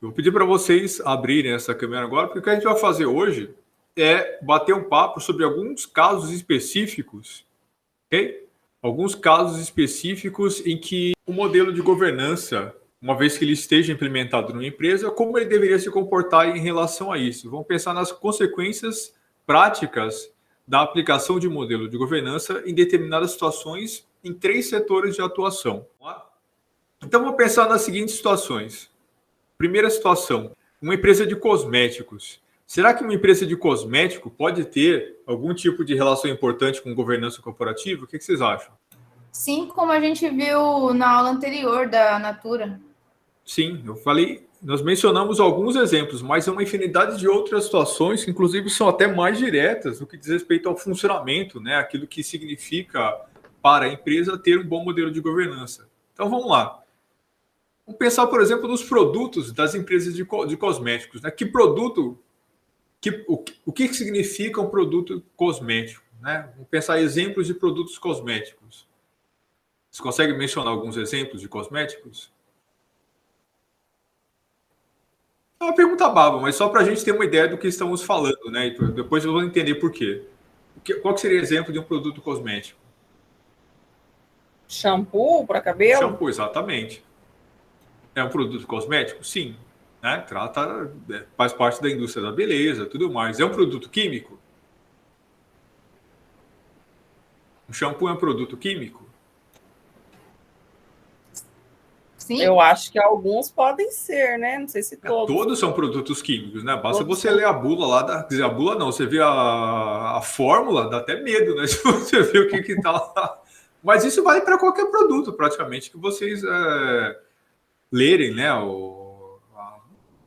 Eu vou pedir para vocês abrirem essa câmera agora, porque o que a gente vai fazer hoje é bater um papo sobre alguns casos específicos, ok? Alguns casos específicos em que o modelo de governança, uma vez que ele esteja implementado numa empresa, como ele deveria se comportar em relação a isso. Vamos pensar nas consequências práticas da aplicação de modelo de governança em determinadas situações em 3 setores de atuação. Então, vamos pensar nas seguintes situações. Primeira situação, uma empresa de cosméticos. Será que uma empresa de cosmético pode ter algum tipo de relação importante com governança corporativa? O que vocês acham? Sim, como a gente viu na aula anterior da Natura. Sim, eu falei, nós mencionamos alguns exemplos, mas há uma infinidade de outras situações que, inclusive, são até mais diretas no que diz respeito ao funcionamento, né? Aquilo que significa para a empresa ter um bom modelo de governança. Então, vamos lá. Vamos pensar, por exemplo, nos produtos das empresas de cosméticos. Né? Que produto, o que significa um produto cosmético? Né? Vamos pensar em exemplos de produtos cosméticos. Você consegue mencionar alguns exemplos de cosméticos? É uma pergunta baba, mas só para a gente ter uma ideia do que estamos falando, né? E depois eu vou entender por quê. Qual que seria o exemplo de um produto cosmético? Shampoo para cabelo? Shampoo, exatamente. É um produto cosmético? Sim. Né? Faz parte da indústria da beleza, tudo mais. É um produto químico? Um shampoo é um produto químico? Sim. Eu acho que alguns podem ser, né? Não sei se todos. Todos são produtos químicos, né? Basta você ler a bula lá, quer dizer, a bula não, você vê a fórmula, dá até medo, né? Se você vê o que tá lá. Mas isso vale para qualquer produto, praticamente, que vocês lerem, né?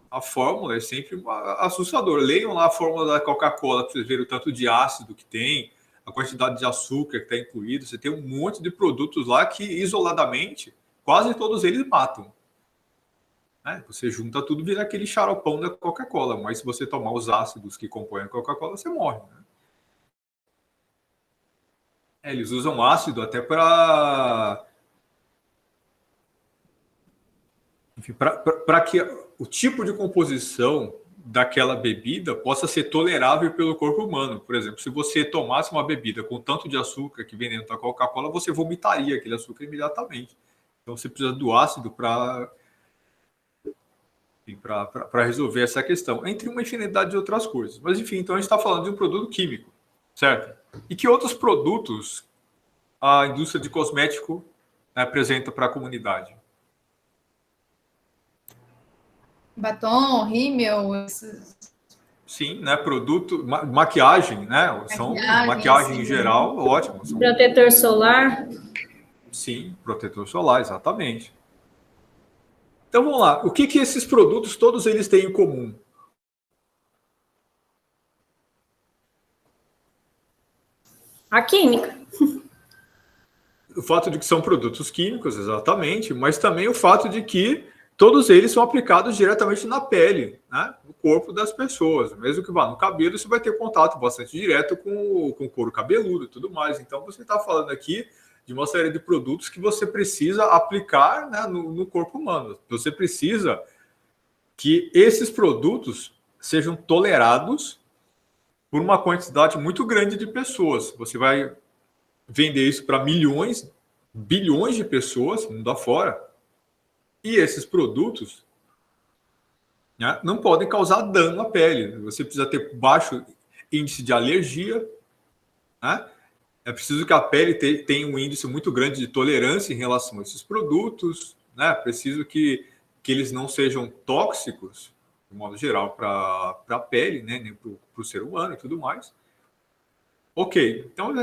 A fórmula é sempre assustador. Leiam lá a fórmula da Coca-Cola para vocês verem o tanto de ácido que tem, a quantidade de açúcar que está incluído. Você tem um monte de produtos lá que, isoladamente, quase todos eles matam. Né? Você junta tudo, vira aquele xaropão da Coca-Cola. Mas se você tomar os ácidos que compõem a Coca-Cola, você morre. Né? Eles usam ácido até para... Enfim, para que o tipo de composição daquela bebida possa ser tolerável pelo corpo humano. Por exemplo, se você tomasse uma bebida com tanto de açúcar que vem dentro da Coca-Cola, você vomitaria aquele açúcar imediatamente. Então você precisa do ácido para resolver essa questão, entre uma infinidade de outras coisas. Mas enfim, então a gente está falando de um produto químico, certo? E que outros produtos a indústria de cosmético apresenta para a comunidade? Batom, rímel, esses... Sim, né? Produto, maquiagem, né? Maquiagem em geral, ótimo. Protetor solar. Sim, protetor solar, exatamente. Então vamos lá. O que esses produtos, todos eles têm em comum? A química. O fato de que são produtos químicos, exatamente, mas também o fato de que todos eles são aplicados diretamente na pele, né? No corpo das pessoas. Mesmo que vá no cabelo, você vai ter contato bastante direto com o couro cabeludo e tudo mais. Então, você está falando aqui de uma série de produtos que você precisa aplicar, né, no corpo humano. Você precisa que esses produtos sejam tolerados por uma quantidade muito grande de pessoas. Você vai vender isso para milhões, bilhões de pessoas, mundo afora. E esses produtos, né, não podem causar dano à pele. Você precisa ter baixo índice de alergia. Né? É preciso que a pele tenha um índice muito grande de tolerância em relação a esses produtos. Né? É preciso que eles não sejam tóxicos, de modo geral, para a pele, né? Nem para o ser humano e tudo mais. Ok, então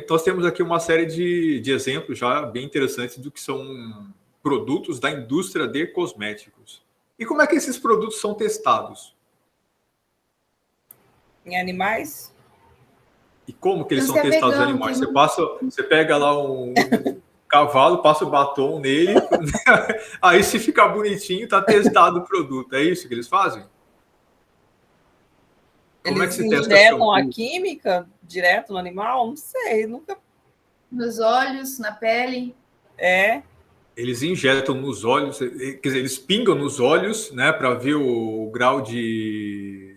nós temos aqui uma série de exemplos já bem interessantes do que são produtos da indústria de cosméticos. E como é que esses produtos são testados? Em animais? E como que eles são testados em animais? Você pega lá um cavalo, passa o batom nele, aí se ficar bonitinho, está testado o produto. É isso que eles fazem? Como eles injetam a química direto no animal? Não sei, nunca. Nos olhos, na pele. É. Eles injetam nos olhos, quer dizer, eles pingam nos olhos, né, para ver o grau de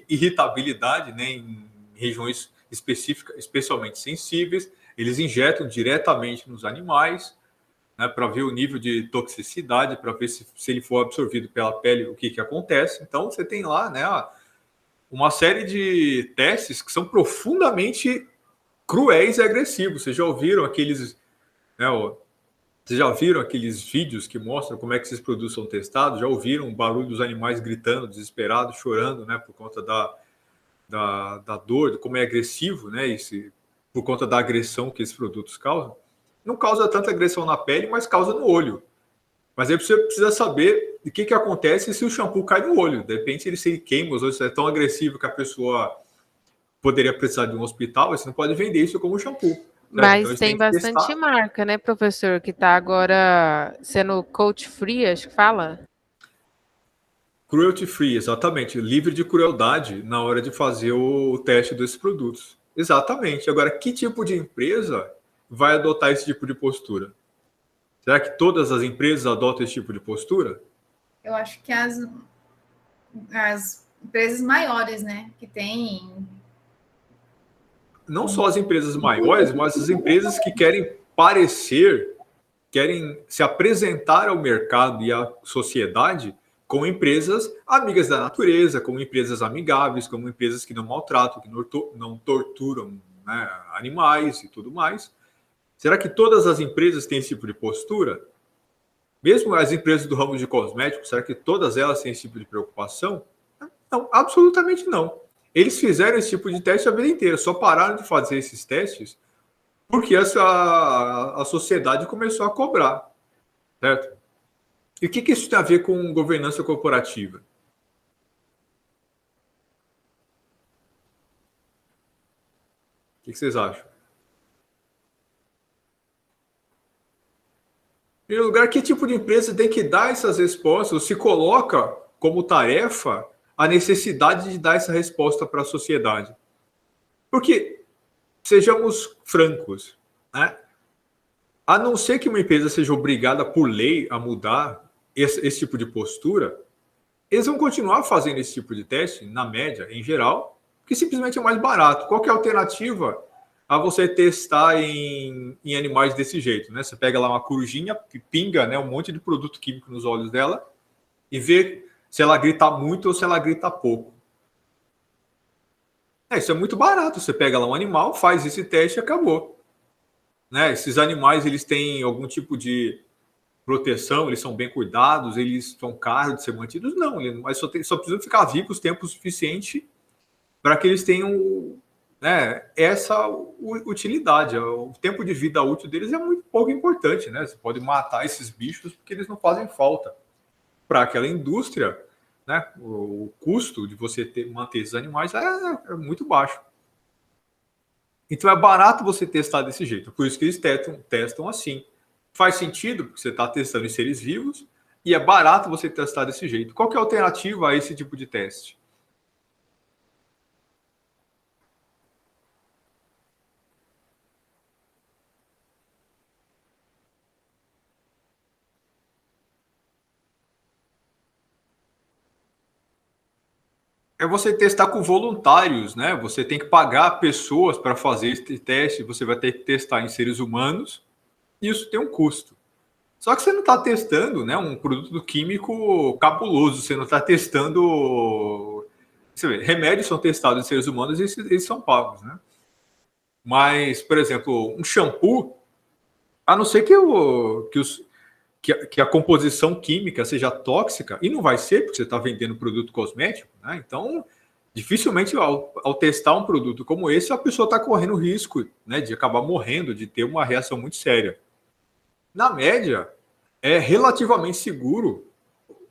irritabilidade, né, em regiões específicas, especialmente sensíveis. Eles injetam diretamente nos animais, né, para ver o nível de toxicidade, para ver se ele for absorvido pela pele, o que acontece. Então, você tem lá, né, uma série de testes que são profundamente cruéis e agressivos. Vocês já ouviram aqueles, né, vocês já viram aqueles vídeos que mostram como é que esses produtos são testados? Já ouviram o barulho dos animais gritando, desesperados, chorando, né, por conta da dor, de como é agressivo, né, por conta da agressão que esses produtos causam? Não causa tanta agressão na pele, mas causa no olho. Mas aí você precisa saber o que acontece se o shampoo cai no olho. De repente ele se queima, os olhos é tão agressivo que a pessoa poderia precisar de um hospital, você não pode vender isso como shampoo. Mas Então, tem bastante marca, né, professor, que está agora sendo coach free, acho que fala? Cruelty free, exatamente. Livre de crueldade na hora de fazer o teste desses produtos. Exatamente. Agora, que tipo de empresa vai adotar esse tipo de postura? Será que todas as empresas adotam esse tipo de postura? Eu acho que as empresas maiores, né, que tem... Não só as empresas maiores, mas as empresas que querem parecer, querem se apresentar ao mercado e à sociedade como empresas amigas da natureza, como empresas amigáveis, como empresas que não maltratam, que não torturam, né, animais e tudo mais. Será que todas as empresas têm esse tipo de postura? Mesmo as empresas do ramo de cosméticos, será que todas elas têm esse tipo de preocupação? Não, absolutamente não. Eles fizeram esse tipo de teste a vida inteira, só pararam de fazer esses testes porque a sociedade começou a cobrar, certo? E o que isso tem a ver com governança corporativa? O que vocês acham? Em primeiro lugar, que tipo de empresa tem que dar essas respostas? Ou se coloca como tarefa a necessidade de dar essa resposta para a sociedade? Porque, sejamos francos, né? A não ser que uma empresa seja obrigada por lei a mudar esse tipo de postura, eles vão continuar fazendo esse tipo de teste, na média, em geral, porque simplesmente é mais barato. Qual que é a alternativa a você testar em animais desse jeito, né? Você pega lá uma corujinha que pinga, né, um monte de produto químico nos olhos dela e vê se ela grita muito ou se ela grita pouco. Isso é muito barato. Você pega lá um animal, faz esse teste e acabou. Né? Esses animais, eles têm algum tipo de proteção, eles são bem cuidados, eles são caros de ser mantidos? Não, mas só precisam ficar vivos tempo suficiente para que eles tenham, né, essa utilidade. O tempo de vida útil deles é muito pouco importante, né? Você pode matar esses bichos porque eles não fazem falta para aquela indústria, né? O custo de você manter esses animais é muito baixo. Então é barato você testar desse jeito. Por isso que eles testam assim. Faz sentido, porque você está testando em seres vivos, e é barato você testar desse jeito. Qual que é a alternativa a esse tipo de teste? É você testar com voluntários, né? Você tem que pagar pessoas para fazer esse teste, você vai ter que testar em seres humanos, e isso tem um custo. Só que você não está testando, né, um produto químico cabuloso, você não está testando... Você vê, remédios são testados em seres humanos e eles são pagos, né? Mas, por exemplo, um shampoo, a não ser que a composição química seja tóxica, e não vai ser, porque você está vendendo produto cosmético, né? Então, dificilmente ao testar um produto como esse, a pessoa está correndo risco, né, de acabar morrendo, de ter uma reação muito séria. Na média, é relativamente seguro,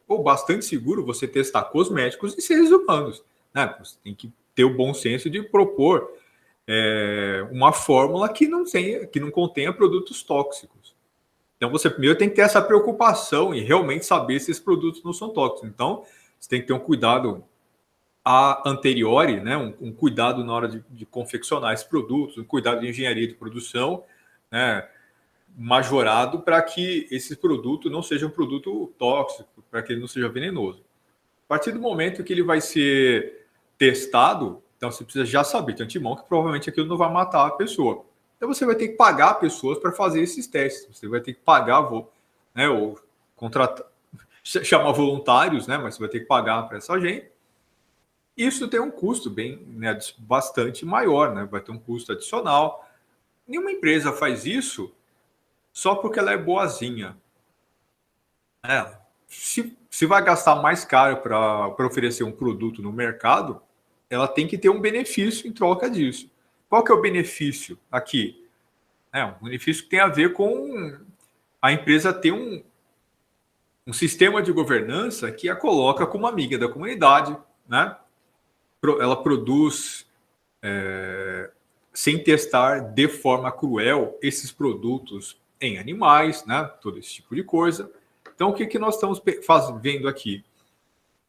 ou bastante seguro, você testar cosméticos em seres humanos, né? Você tem que ter o bom senso de propor uma fórmula que não contenha produtos tóxicos. Então, você primeiro tem que ter essa preocupação e realmente saber se esses produtos não são tóxicos. Então, você tem que ter um cuidado a anteriori, né? Um cuidado na hora de confeccionar esses produtos, um cuidado de engenharia de produção, né? majorado para que esse produto não seja um produto tóxico, para que ele não seja venenoso. A partir do momento que ele vai ser testado, então você precisa já saber de antemão que provavelmente aquilo não vai matar a pessoa. Então você vai ter que pagar pessoas para fazer esses testes. Você vai ter que pagar, né, ou contratar, chamar voluntários, né, mas você vai ter que pagar para essa gente. Isso tem um custo né, bastante maior, né? Vai ter um custo adicional. Nenhuma empresa faz isso só porque ela é boazinha. Se vai gastar mais caro para oferecer um produto no mercado, ela tem que ter um benefício em troca disso. Qual que é o benefício aqui? Um benefício que tem a ver com a empresa ter um sistema de governança que a coloca como amiga da comunidade, né? Ela produz, sem testar de forma cruel, esses produtos em animais, né? Todo esse tipo de coisa. Então, o que nós estamos vendo aqui?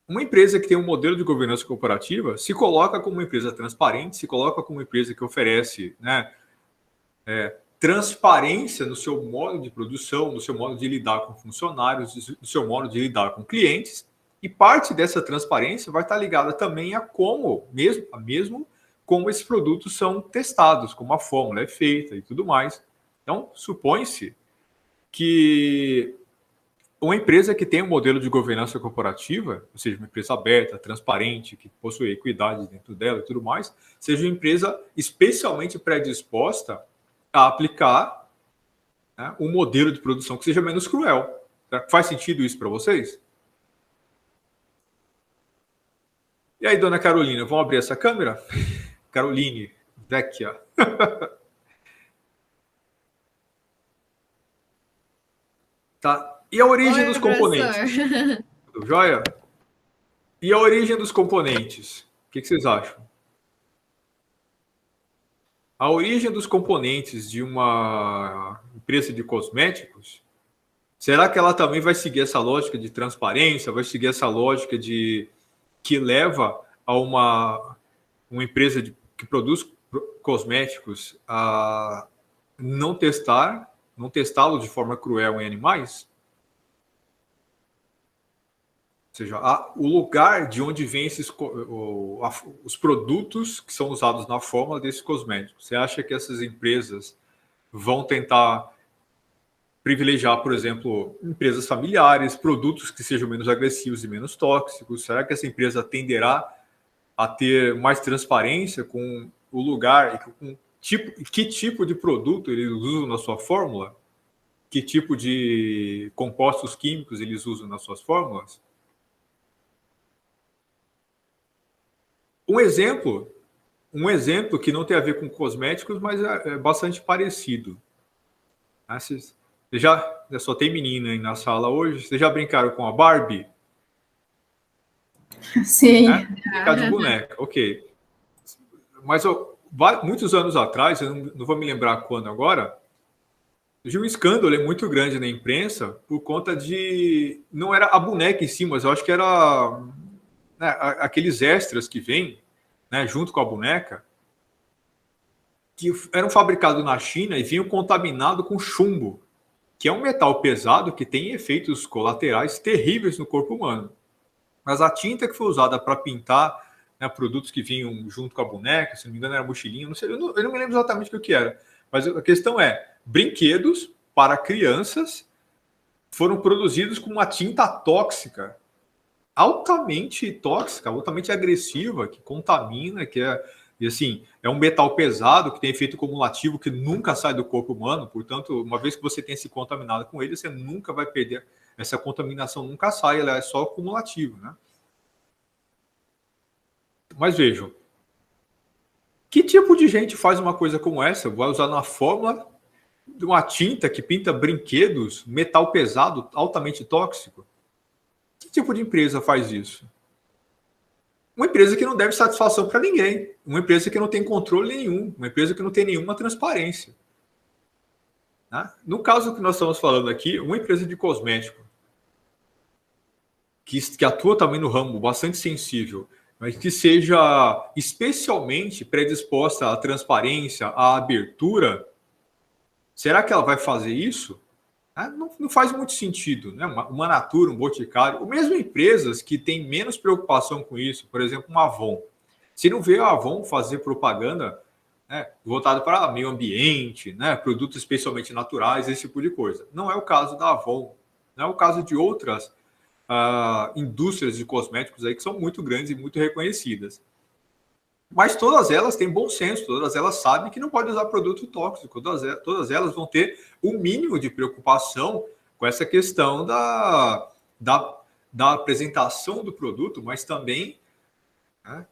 Uma empresa que tem um modelo de governança corporativa se coloca como uma empresa transparente, se coloca como uma empresa que oferece, né, transparência no seu modo de produção, no seu modo de lidar com funcionários, no seu modo de lidar com clientes. E parte dessa transparência vai estar ligada também a como, mesmo como esses produtos são testados, como a fórmula é feita e tudo mais. Então, supõe-se que uma empresa que tem um modelo de governança corporativa, ou seja, uma empresa aberta, transparente, que possui equidade dentro dela e tudo mais, seja uma empresa especialmente predisposta a aplicar, né, um modelo de produção que seja menos cruel. Faz sentido isso para vocês? E aí, dona Carolina, vamos abrir essa câmera? Caroline, Vecchia. Tá. E a origem dos componentes? Tudo jóia? E a origem dos componentes? O que vocês acham? A origem dos componentes de uma empresa de cosméticos, será que ela também vai seguir essa lógica de transparência, vai seguir essa lógica que leva a uma empresa que produz cosméticos a não testá-lo de forma cruel em animais? Ou seja, o lugar de onde vêm os produtos que são usados na fórmula desses cosméticos. Você acha que essas empresas vão tentar privilegiar, por exemplo, empresas familiares, produtos que sejam menos agressivos e menos tóxicos? Será que essa empresa tenderá a ter mais transparência com o lugar e com que tipo de produto eles usam na sua fórmula? Que tipo de compostos químicos eles usam nas suas fórmulas? Um exemplo que não tem a ver com cosméticos, mas é bastante parecido. Só tem menina aí na sala hoje. Vocês já brincaram com a Barbie? Sim. Brincar de boneca, ok. Mas muitos anos atrás, eu não vou me lembrar quando agora, surgiu um escândalo muito grande na imprensa por conta de... Não era a boneca em si, mas eu acho que era... Né, aqueles extras que vêm, né, junto com a boneca, que eram fabricados na China e vinham contaminados com chumbo, que é um metal pesado que tem efeitos colaterais terríveis no corpo humano. Mas a tinta que foi usada para pintar, né, produtos que vinham junto com a boneca, se não me engano era mochilinha, não sei, eu não me lembro exatamente o que era. Mas a questão é, brinquedos para crianças foram produzidos com uma tinta tóxica, altamente tóxica, altamente agressiva, que contamina, e assim, é um metal pesado que tem efeito cumulativo que nunca sai do corpo humano. Portanto, uma vez que você tem se contaminado com ele, você nunca vai perder. Essa contaminação nunca sai, ela é só cumulativa, né? Mas vejam, que tipo de gente faz uma coisa como essa? Vai usar na fórmula de uma tinta que pinta brinquedos, metal pesado, altamente tóxico? Que tipo de empresa faz isso? Uma empresa que não deve satisfação para ninguém. Uma empresa que não tem controle nenhum. Uma empresa que não tem nenhuma transparência. Né? No caso que nós estamos falando aqui, uma empresa de cosmético que atua também no ramo bastante sensível, mas que seja especialmente predisposta à transparência, à abertura, Será que ela vai fazer isso? Não faz muito sentido, né? Uma Natura, um Boticário, ou mesmo empresas que têm menos preocupação com isso, por exemplo, uma Avon. Se não vê a Avon fazer propaganda, né, voltada para meio ambiente, né, produtos especialmente naturais, esse tipo de coisa. Não é o caso da Avon, não é o caso de outras indústrias de cosméticos aí que são muito grandes e muito reconhecidas. Mas todas elas têm bom senso, todas elas sabem que não pode usar produto tóxico, todas elas vão ter o mínimo de preocupação com essa questão da apresentação do produto, mas também, né,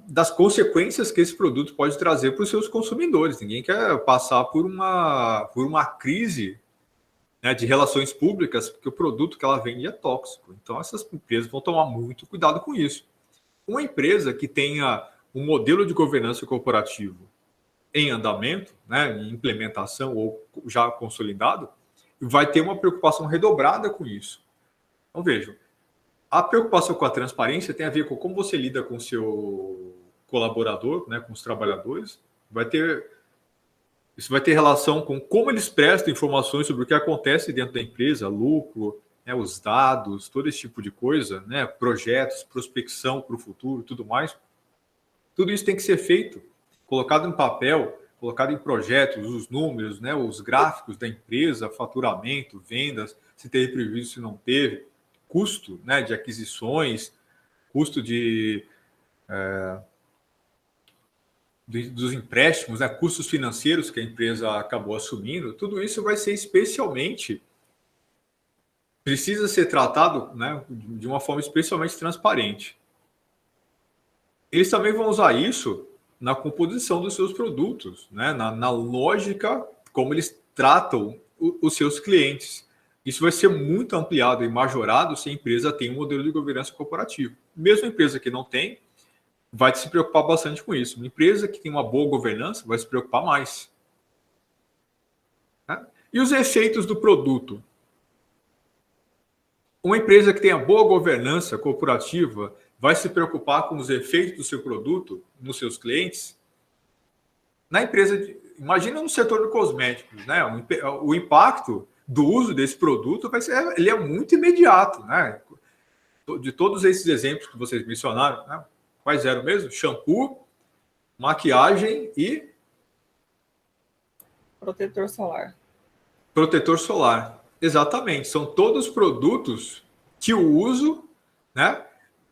das consequências que esse produto pode trazer para os seus consumidores. Ninguém quer passar por uma crise, né, de relações públicas, porque o produto que ela vende é tóxico. Então, essas empresas vão tomar muito cuidado com isso. Uma empresa que tenha um modelo de governança corporativo em andamento, né, em implementação ou já consolidado, vai ter uma preocupação redobrada com isso. Então, vejam, a preocupação com a transparência tem a ver com como você lida com o seu colaborador, né, com os trabalhadores. Isso vai ter relação com como eles prestam informações sobre o que acontece dentro da empresa, lucro, né, os dados, todo esse tipo de coisa, né, projetos, prospecção para o futuro, tudo mais. Tudo isso tem que ser feito, colocado em papel, colocado em projetos, os números, né, os gráficos da empresa, faturamento, vendas, se teve prejuízo, se não teve, custo, né, de aquisições, custo dos empréstimos, né, custos financeiros que a empresa acabou assumindo. Tudo isso vai ser precisa ser tratado, né, de uma forma especialmente transparente. Eles também vão usar isso na composição dos seus produtos, né, na lógica como eles tratam os seus clientes. Isso vai ser muito ampliado e majorado se a empresa tem um modelo de governança corporativo. Mesmo a empresa que não tem, vai se preocupar bastante com isso. Uma empresa que tem uma boa governança vai se preocupar mais. Né? E os efeitos do produto? Uma empresa que tenha boa governança corporativa vai se preocupar com os efeitos do seu produto nos seus clientes? Na empresa, imagina no setor de cosméticos, né? O impacto do uso desse produto ele é muito imediato, né? De todos esses exemplos que vocês mencionaram, né? Quais eram mesmo? Shampoo, maquiagem e Protetor solar. Protetor solar. Exatamente. São todos produtos que o uso, né,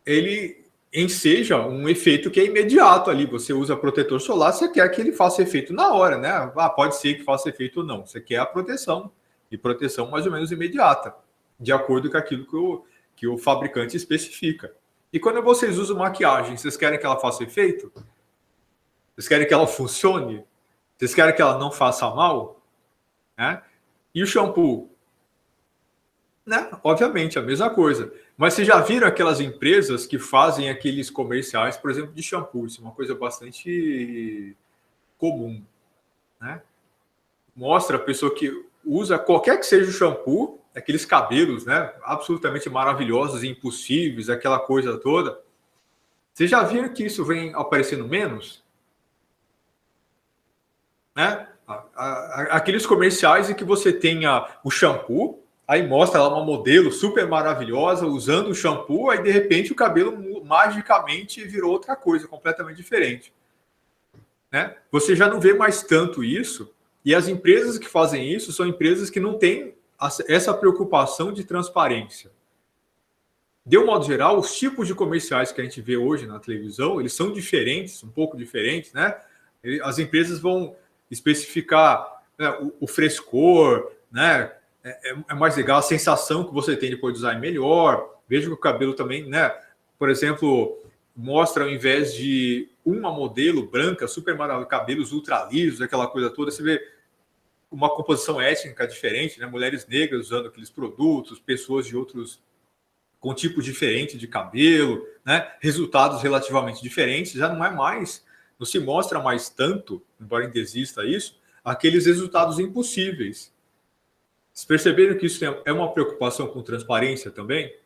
ele enseja um efeito que é imediato ali. Você usa protetor solar, você quer que ele faça efeito na hora, né? Pode ser que faça efeito ou não. Você quer a proteção. E proteção mais ou menos imediata, de acordo com aquilo que o fabricante especifica. E quando vocês usam maquiagem, vocês querem que ela faça efeito? Vocês querem que ela funcione? Vocês querem que ela não faça mal? Né? E o shampoo? Né? Obviamente, a mesma coisa. Mas vocês já viram aquelas empresas que fazem aqueles comerciais, por exemplo, de shampoo? Isso é uma coisa bastante comum. Né? Mostra a pessoa que usa qualquer que seja o shampoo, aqueles cabelos, né, absolutamente maravilhosos e impossíveis, aquela coisa toda. Vocês já viram que isso vem aparecendo menos? Né? Aqueles comerciais em que você tenha o shampoo, aí mostra lá uma modelo super maravilhosa usando o shampoo, aí de repente o cabelo magicamente virou outra coisa, completamente diferente. Né? Você já não vê mais tanto isso, e as empresas que fazem isso são empresas que não têm essa preocupação de transparência. De um modo geral, os tipos de comerciais que a gente vê hoje na televisão, eles são diferentes, um pouco diferentes, né? As empresas vão especificar, né, o frescor, né? É mais legal, a sensação que você tem depois de usar é melhor. Veja que o cabelo também, né? Por exemplo, mostra ao invés de uma modelo branca, super maravilhosa, cabelos ultra lisos, aquela coisa toda, você vê uma composição étnica diferente, né? Mulheres negras usando aqueles produtos, pessoas de outros com tipos diferentes de cabelo, né? Resultados relativamente diferentes, já não é mais, não se mostra mais tanto, embora ainda exista isso, aqueles resultados impossíveis. Vocês perceberam que isso é uma preocupação com transparência também?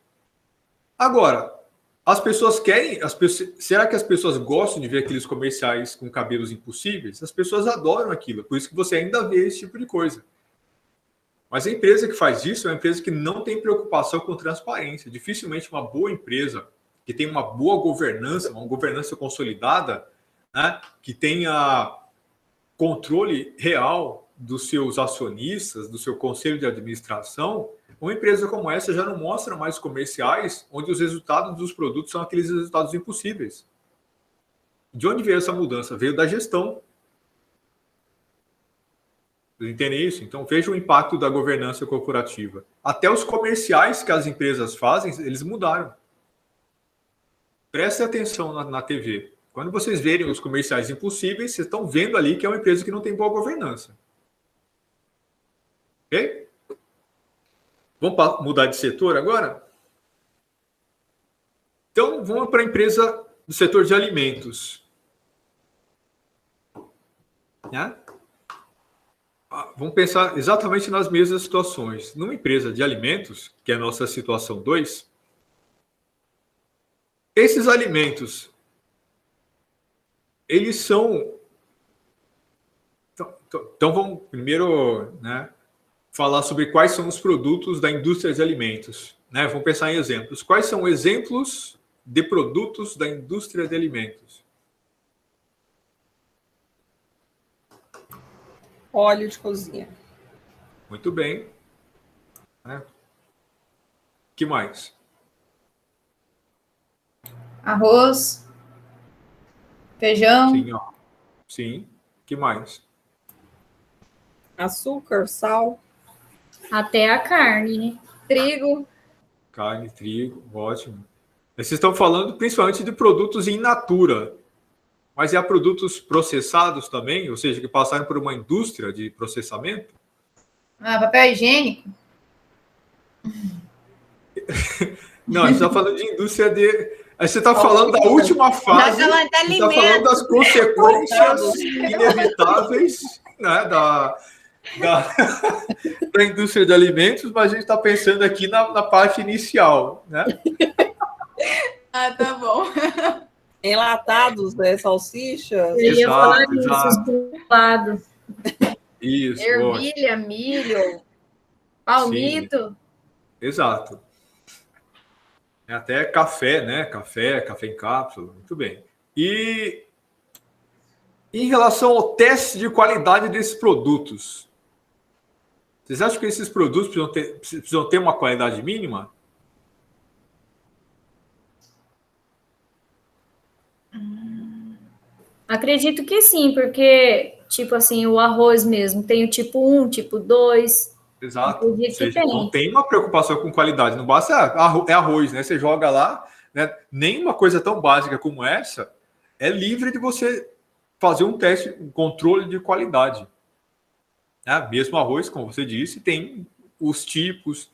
Agora, As pessoas querem... será que as pessoas gostam de ver aqueles comerciais com cabelos impossíveis? As pessoas adoram aquilo. Por isso que você ainda vê esse tipo de coisa. Mas a empresa que faz isso é uma empresa que não tem preocupação com transparência. Dificilmente uma boa empresa que tem uma boa governança, uma governança consolidada, né, que tenha controle real dos seus acionistas, do seu conselho de administração, uma empresa como essa já não mostra mais comerciais onde os resultados dos produtos são aqueles resultados impossíveis. De onde veio essa mudança? Veio da gestão. Vocês entendem isso? Então, veja o impacto da governança corporativa. Até os comerciais que as empresas fazem, eles mudaram. Prestem atenção na TV. Quando vocês verem os comerciais impossíveis, vocês estão vendo ali que é uma empresa que não tem boa governança. Ok? Vamos mudar de setor agora? Então, vamos para a empresa do setor de alimentos. Né? Vamos pensar exatamente nas mesmas situações. Numa empresa de alimentos, que é a nossa situação 2, esses alimentos, eles são... Então vamos primeiro, né, falar sobre quais são os produtos da indústria de alimentos. Né? Vamos pensar em exemplos. Quais são exemplos de produtos da indústria de alimentos? Óleo de cozinha. Muito bem. Né? Que mais? Arroz, feijão, Sim, ó. Sim. Que mais? Açúcar, sal. Até a carne, né? trigo. Carne, trigo, ótimo. Vocês estão falando principalmente de produtos in natura. Mas há produtos processados também, ou seja, que passaram por uma indústria de processamento? Papel higiênico. Não, a gente está falando de indústria de... Você está falando da última fase, você está falando das consequências inevitáveis, né, da indústria de alimentos, mas a gente está pensando aqui na parte inicial. Né? Tá bom. Enlatados, né? Salsichas. Eu ia falar isso, Exato. estufado. Isso, Ervilha, milho, palmito. sim. Exato. Até café, né? Café em cápsula, muito bem. E em relação ao teste de qualidade desses produtos, vocês acham que esses produtos precisam ter uma qualidade mínima? Acredito que sim, porque, tipo assim, o arroz mesmo tem o tipo 1, tipo 2. Exato. Acredito Ou seja, que tem. não tem uma preocupação com qualidade. Não basta é arroz, né? Você joga lá, né? Nem uma coisa tão básica como essa é livre de você fazer um teste, um controle de qualidade. Né? Mesmo arroz, como você disse, tem os tipos.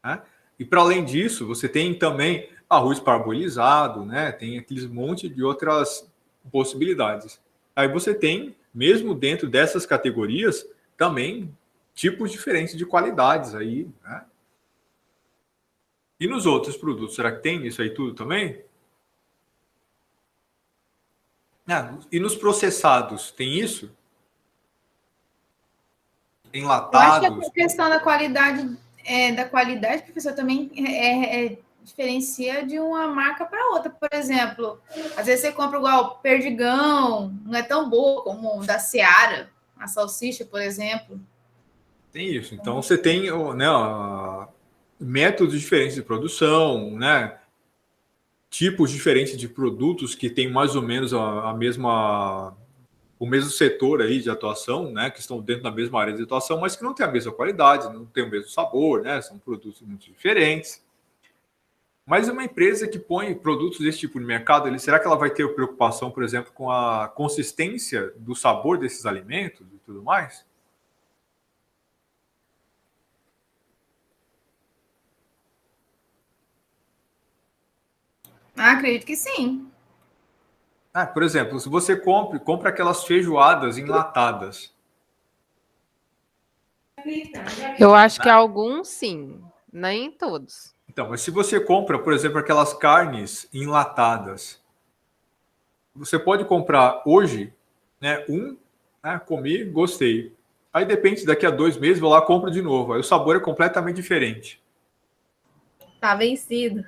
Né? E para além disso, você tem também arroz parbolizado, né? Tem aqueles monte de outras possibilidades. Aí você tem, mesmo dentro dessas categorias, também tipos diferentes de qualidades aí, né? E nos outros produtos, será que tem isso aí tudo também? E nos processados, tem isso? Enlatados? Eu acho que a questão da qualidade, professor, também diferencia de uma marca para outra. Por exemplo, às vezes você compra igual Perdigão, não é tão boa como o da Seara, a salsicha, por exemplo. Tem isso. Então, você tem, né, métodos diferentes de produção, né, tipos diferentes de produtos que têm mais ou menos o mesmo setor aí de atuação, né, que estão dentro da mesma área de atuação, mas que não tem a mesma qualidade, não tem o mesmo sabor, né, são produtos muito diferentes. Mas uma empresa que põe produtos desse tipo no mercado, será que ela vai ter preocupação, por exemplo, com a consistência do sabor desses alimentos e tudo mais? Acredito que sim. Por exemplo, se você compra aquelas feijoadas enlatadas. Eu acho que alguns sim, nem todos. Então, mas se você compra, por exemplo, aquelas carnes enlatadas, você pode comprar hoje, né, comi, gostei. Aí depende, daqui a 2 meses, vou lá e compro de novo. Aí o sabor é completamente diferente. Tá vencido.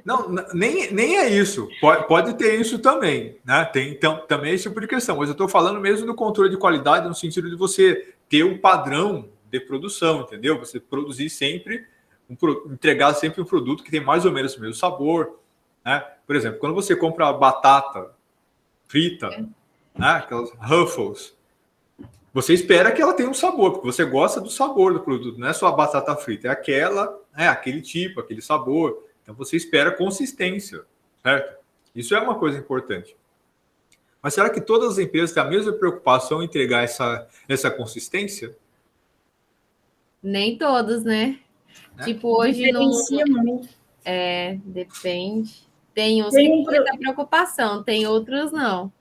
Não, nem é isso. Pode ter isso também, né? Tem então, também esse tipo de questão. Mas eu estou falando mesmo do controle de qualidade no sentido de você ter um padrão de produção, entendeu? Você produzir sempre, entregar sempre um produto que tem mais ou menos o mesmo sabor, né? Por exemplo, quando você compra batata frita, né? Aquelas Ruffles, você espera que ela tenha um sabor, porque você gosta do sabor do produto, não é só a batata frita, é aquele tipo, aquele sabor. Então você espera consistência, certo? Isso é uma coisa importante. Mas será que todas as empresas têm a mesma preocupação em entregar essa consistência? Nem todos, né? Tipo, hoje não. Diferencia muito. Depende. Tem uns Tem que um tem muita preocupação, tem outros não.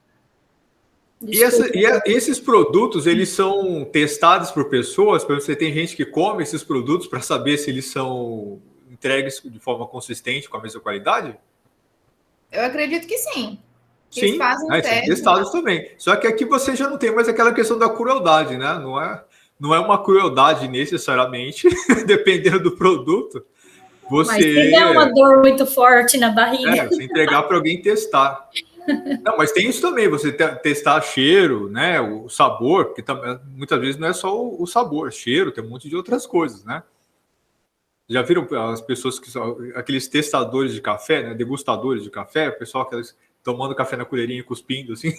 Esses produtos, eles são testados por pessoas? Para você tem gente que come esses produtos para saber se eles são entregues de forma consistente, com a mesma qualidade? Eu acredito que sim. Sim, fazem são teste, testados também. Só que aqui você já não tem mais aquela questão da crueldade, né? Não é uma crueldade necessariamente, dependendo do produto. Mas se der uma dor muito forte na barriga. Você entregar para alguém testar. Não, mas tem isso também, você testar cheiro, né? O sabor, porque muitas vezes não é só o sabor, cheiro, tem um monte de outras coisas, né? Já viram as pessoas que são aqueles testadores de café, né? Degustadores de café, o pessoal que tomando café na colherinha e cuspindo, assim.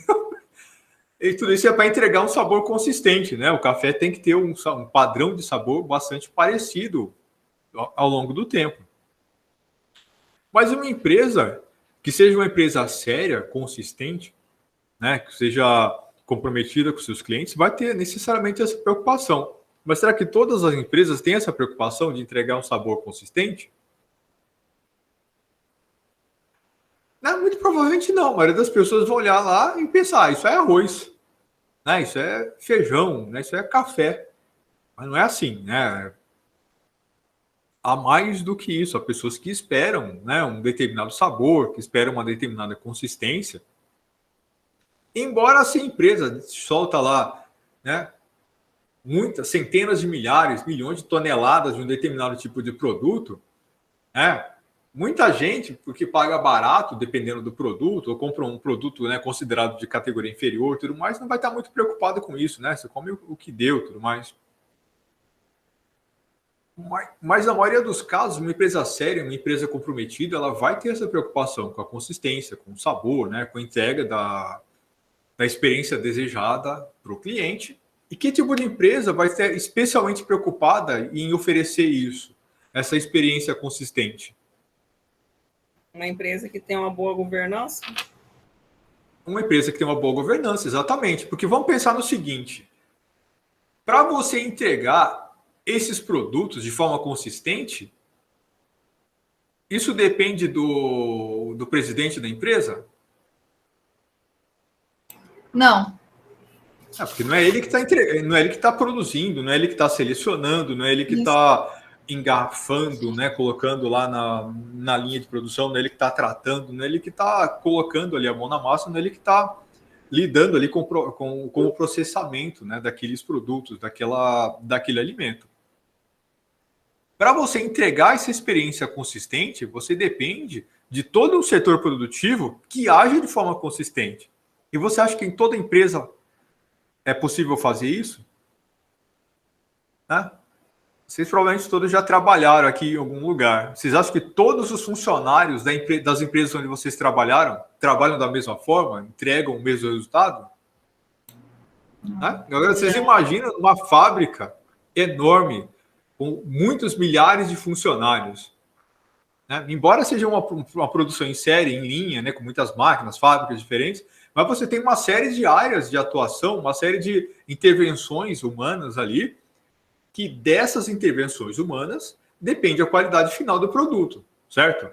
E tudo isso é para entregar um sabor consistente, né? O café tem que ter um padrão de sabor bastante parecido ao longo do tempo. Mas uma empresa que seja uma empresa séria, consistente, né? Que seja comprometida com seus clientes, vai ter necessariamente essa preocupação. Mas será que todas as empresas têm essa preocupação de entregar um sabor consistente? Não, muito provavelmente não. A maioria das pessoas vão olhar lá e pensar, isso é arroz, né? Isso é feijão, né? Isso é café. Mas não é assim, né? Há mais do que isso. Há pessoas que esperam, né, um determinado sabor, que esperam uma determinada consistência. Embora essa empresa solta lá, né, muitas, centenas de milhares, milhões de toneladas de um determinado tipo de produto, né? Muita gente, porque paga barato, dependendo do produto, ou compra um produto, né, considerado de categoria inferior, tudo mais, não vai estar muito preocupado com isso, né? Você come o que deu, tudo mais. Mas na maioria dos casos, uma empresa séria, uma empresa comprometida, ela vai ter essa preocupação com a consistência, com o sabor, né, com a entrega da experiência desejada para o cliente. E que tipo de empresa vai ser especialmente preocupada em oferecer isso, essa experiência consistente? Uma empresa que tem uma boa governança? Uma empresa que tem uma boa governança, exatamente. Porque vamos pensar no seguinte, para você entregar esses produtos de forma consistente, isso depende do presidente da empresa? Não. Porque não é ele que está entregando, não é ele que está produzindo, não é ele que está selecionando, não é ele que está engarrafando, né, colocando lá na linha de produção, não é ele que está tratando, não é ele que está colocando ali a mão na massa, não é ele que está lidando ali com o processamento, né, daqueles produtos, daquele alimento. Para você entregar essa experiência consistente, você depende de todo o setor produtivo que age de forma consistente. E você acha que em toda empresa é possível fazer isso? Né? Vocês provavelmente todos já trabalharam aqui em algum lugar. Vocês acham que todos os funcionários das empresas onde vocês trabalham da mesma forma? Entregam o mesmo resultado? Né? Agora, vocês imaginam uma fábrica enorme, com muitos milhares de funcionários. Né? Embora seja uma produção em série, em linha, né, com muitas máquinas, fábricas diferentes, mas você tem uma série de áreas de atuação, uma série de intervenções humanas ali, que dessas intervenções humanas depende a qualidade final do produto, certo?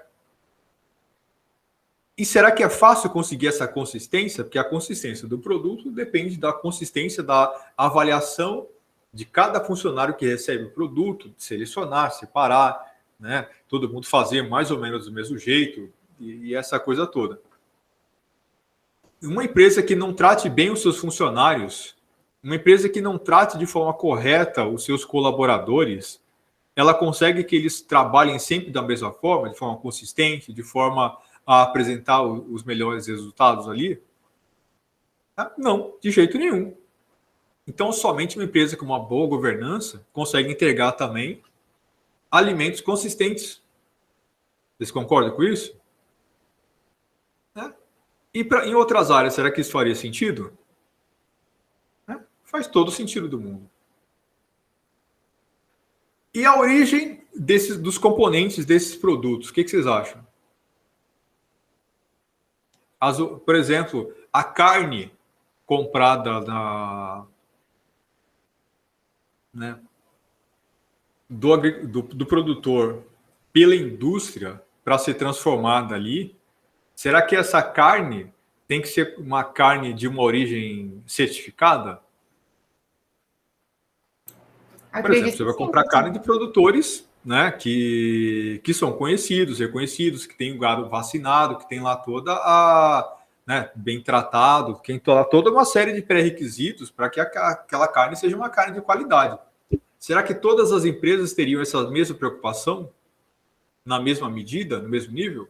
E será que é fácil conseguir essa consistência? Porque a consistência do produto depende da consistência da avaliação de cada funcionário que recebe o produto, de selecionar, separar, né? Todo mundo fazer mais ou menos do mesmo jeito e essa coisa toda. Uma empresa que não trate bem os seus funcionários, uma empresa que não trate de forma correta os seus colaboradores, ela consegue que eles trabalhem sempre da mesma forma, de forma consistente, de forma a apresentar os melhores resultados ali? Não, de jeito nenhum. Então, somente uma empresa com uma boa governança consegue entregar também alimentos consistentes. Vocês concordam com isso? E em outras áreas, será que isso faria sentido? Faz todo o sentido do mundo. E a origem dos componentes desses produtos, o que vocês acham? Por exemplo, a carne comprada do produtor pela indústria para ser transformada ali, será que essa carne tem que ser uma carne de uma origem certificada? Por exemplo, você vai comprar carne de produtores, né, que são conhecidos, reconhecidos, que tem o gado vacinado, que tem lá toda bem tratado, que tem toda uma série de pré-requisitos para que aquela carne seja uma carne de qualidade. Será que todas as empresas teriam essa mesma preocupação? Na mesma medida, no mesmo nível?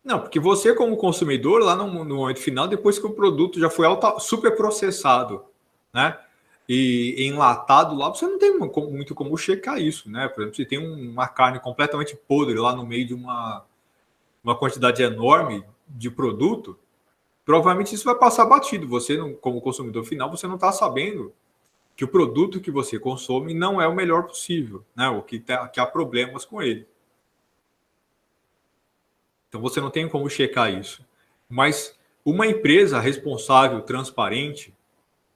Não, porque você, como consumidor, lá no momento final, depois que o produto já foi super processado, né? E enlatado lá, você não tem muito como checar isso, né? Por exemplo, se tem uma carne completamente podre lá no meio de uma quantidade enorme de produto, provavelmente isso vai passar batido. Você, como consumidor final, você não está sabendo que o produto que você consome não é o melhor possível, né? Ou que há problemas com ele. Então, você não tem como checar isso. Mas uma empresa responsável, transparente,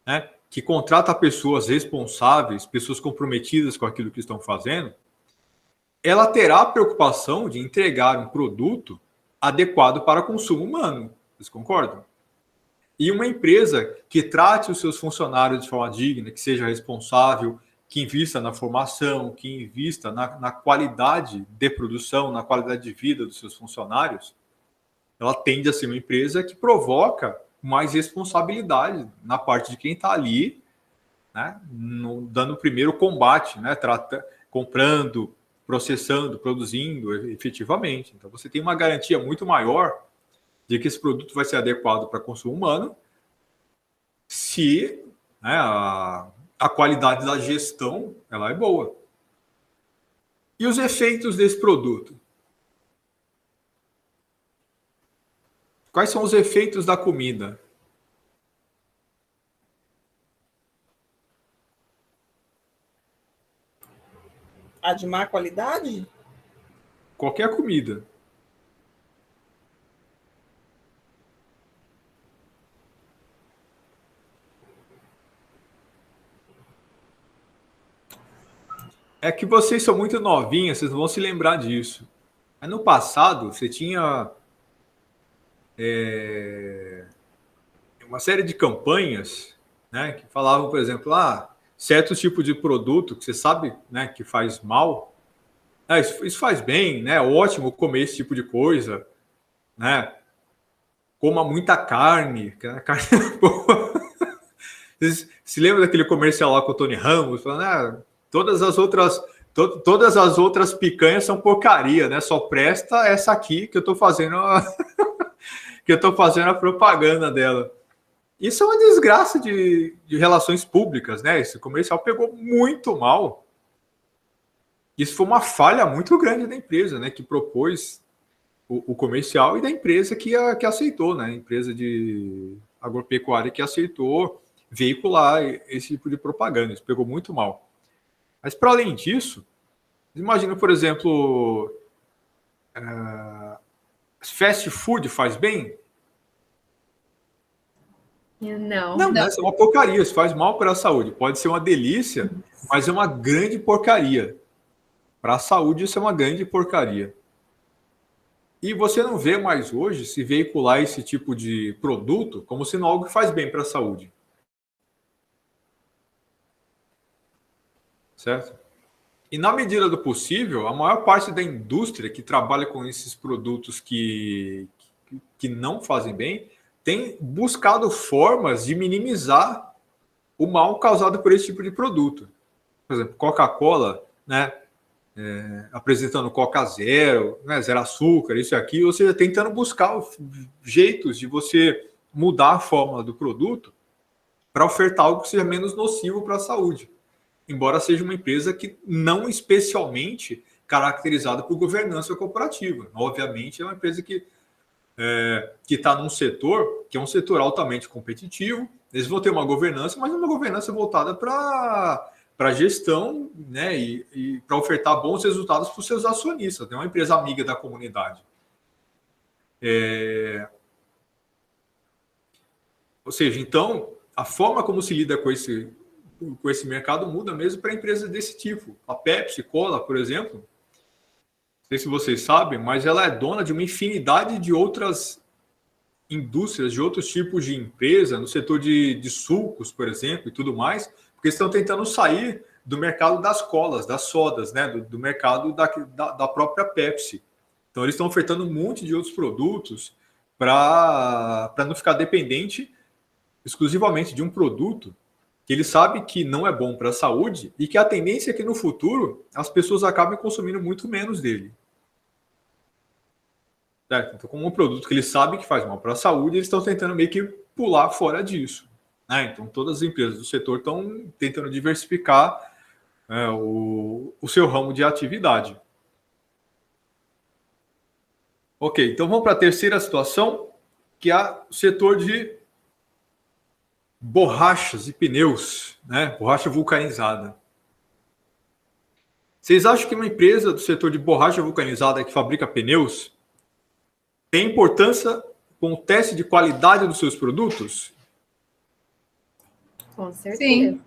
né, que contrata pessoas responsáveis, pessoas comprometidas com aquilo que estão fazendo, ela terá a preocupação de entregar um produto adequado para consumo humano. Vocês concordam? E uma empresa que trate os seus funcionários de forma digna, que seja responsável, que invista na formação, que invista na qualidade de produção, na qualidade de vida dos seus funcionários, ela tende a ser uma empresa que provoca mais responsabilidade na parte de quem está ali, né, dando o primeiro combate, né, comprando, processando, produzindo efetivamente. Então, você tem uma garantia muito maior de que esse produto vai ser adequado para consumo humano se, né, a qualidade da gestão ela é boa. E os efeitos desse produto? Quais são os efeitos da comida? A de má qualidade? Qualquer comida. É que vocês são muito novinhas, vocês não vão se lembrar disso. Mas no passado, você tinha uma série de campanhas, né, que falavam, por exemplo, certo tipo de produto que você sabe, né, que faz mal, isso faz bem, né, ótimo comer esse tipo de coisa, né, coma muita carne, carne é boa. Vocês se lembram daquele comercial lá com o Tony Ramos, falando, todas as outras picanhas são porcaria, né, só presta essa aqui que eu estou fazendo a propaganda dela. Isso é uma desgraça de relações públicas, né? Esse comercial pegou muito mal. Isso foi uma falha muito grande da empresa, né? Que propôs o comercial e da empresa que aceitou, né? A empresa de agropecuária que aceitou veicular esse tipo de propaganda. Isso pegou muito mal. Mas, para além disso, imagina, por exemplo, fast food faz bem? Não. Isso é uma porcaria, isso faz mal para a saúde. Pode ser uma delícia, mas é uma grande porcaria. Para a saúde, isso é uma grande porcaria. E você não vê mais hoje se veicular esse tipo de produto como sendo algo que faz bem para a saúde. Certo? E na medida do possível, a maior parte da indústria que trabalha com esses produtos que não fazem bem tem buscado formas de minimizar o mal causado por esse tipo de produto. Por exemplo, Coca-Cola, né, apresentando Coca Zero, né, zero açúcar, isso e aquilo, ou seja, tentando buscar jeitos de você mudar a fórmula do produto para ofertar algo que seja menos nocivo para a saúde. Embora seja uma empresa que não especialmente caracterizada por governança corporativa. Obviamente, é uma empresa que está num setor que é um setor altamente competitivo. Eles vão ter uma governança, mas uma governança voltada para gestão, né, e para ofertar bons resultados para os seus acionistas. É uma empresa amiga da comunidade. Ou seja, então, a forma como se lida com esse mercado muda mesmo para empresas desse tipo. A Pepsi, Cola, por exemplo, não sei se vocês sabem, mas ela é dona de uma infinidade de outras indústrias, de outros tipos de empresa, no setor de sucos, por exemplo, e tudo mais, porque estão tentando sair do mercado das colas, das sodas, né, do mercado da própria Pepsi. Então, eles estão ofertando um monte de outros produtos para não ficar dependente exclusivamente de um produto que ele sabe que não é bom para a saúde e que a tendência é que no futuro as pessoas acabem consumindo muito menos dele. Certo? Então, como um produto que ele sabe que faz mal para a saúde, eles estão tentando meio que pular fora disso. Né? Então, todas as empresas do setor estão tentando diversificar o seu ramo de atividade. Ok, então vamos para a terceira situação, que é o setor de borrachas e pneus, né? Borracha vulcanizada. Vocês acham que uma empresa do setor de borracha vulcanizada que fabrica pneus tem importância com o teste de qualidade dos seus produtos? Com certeza. Sim.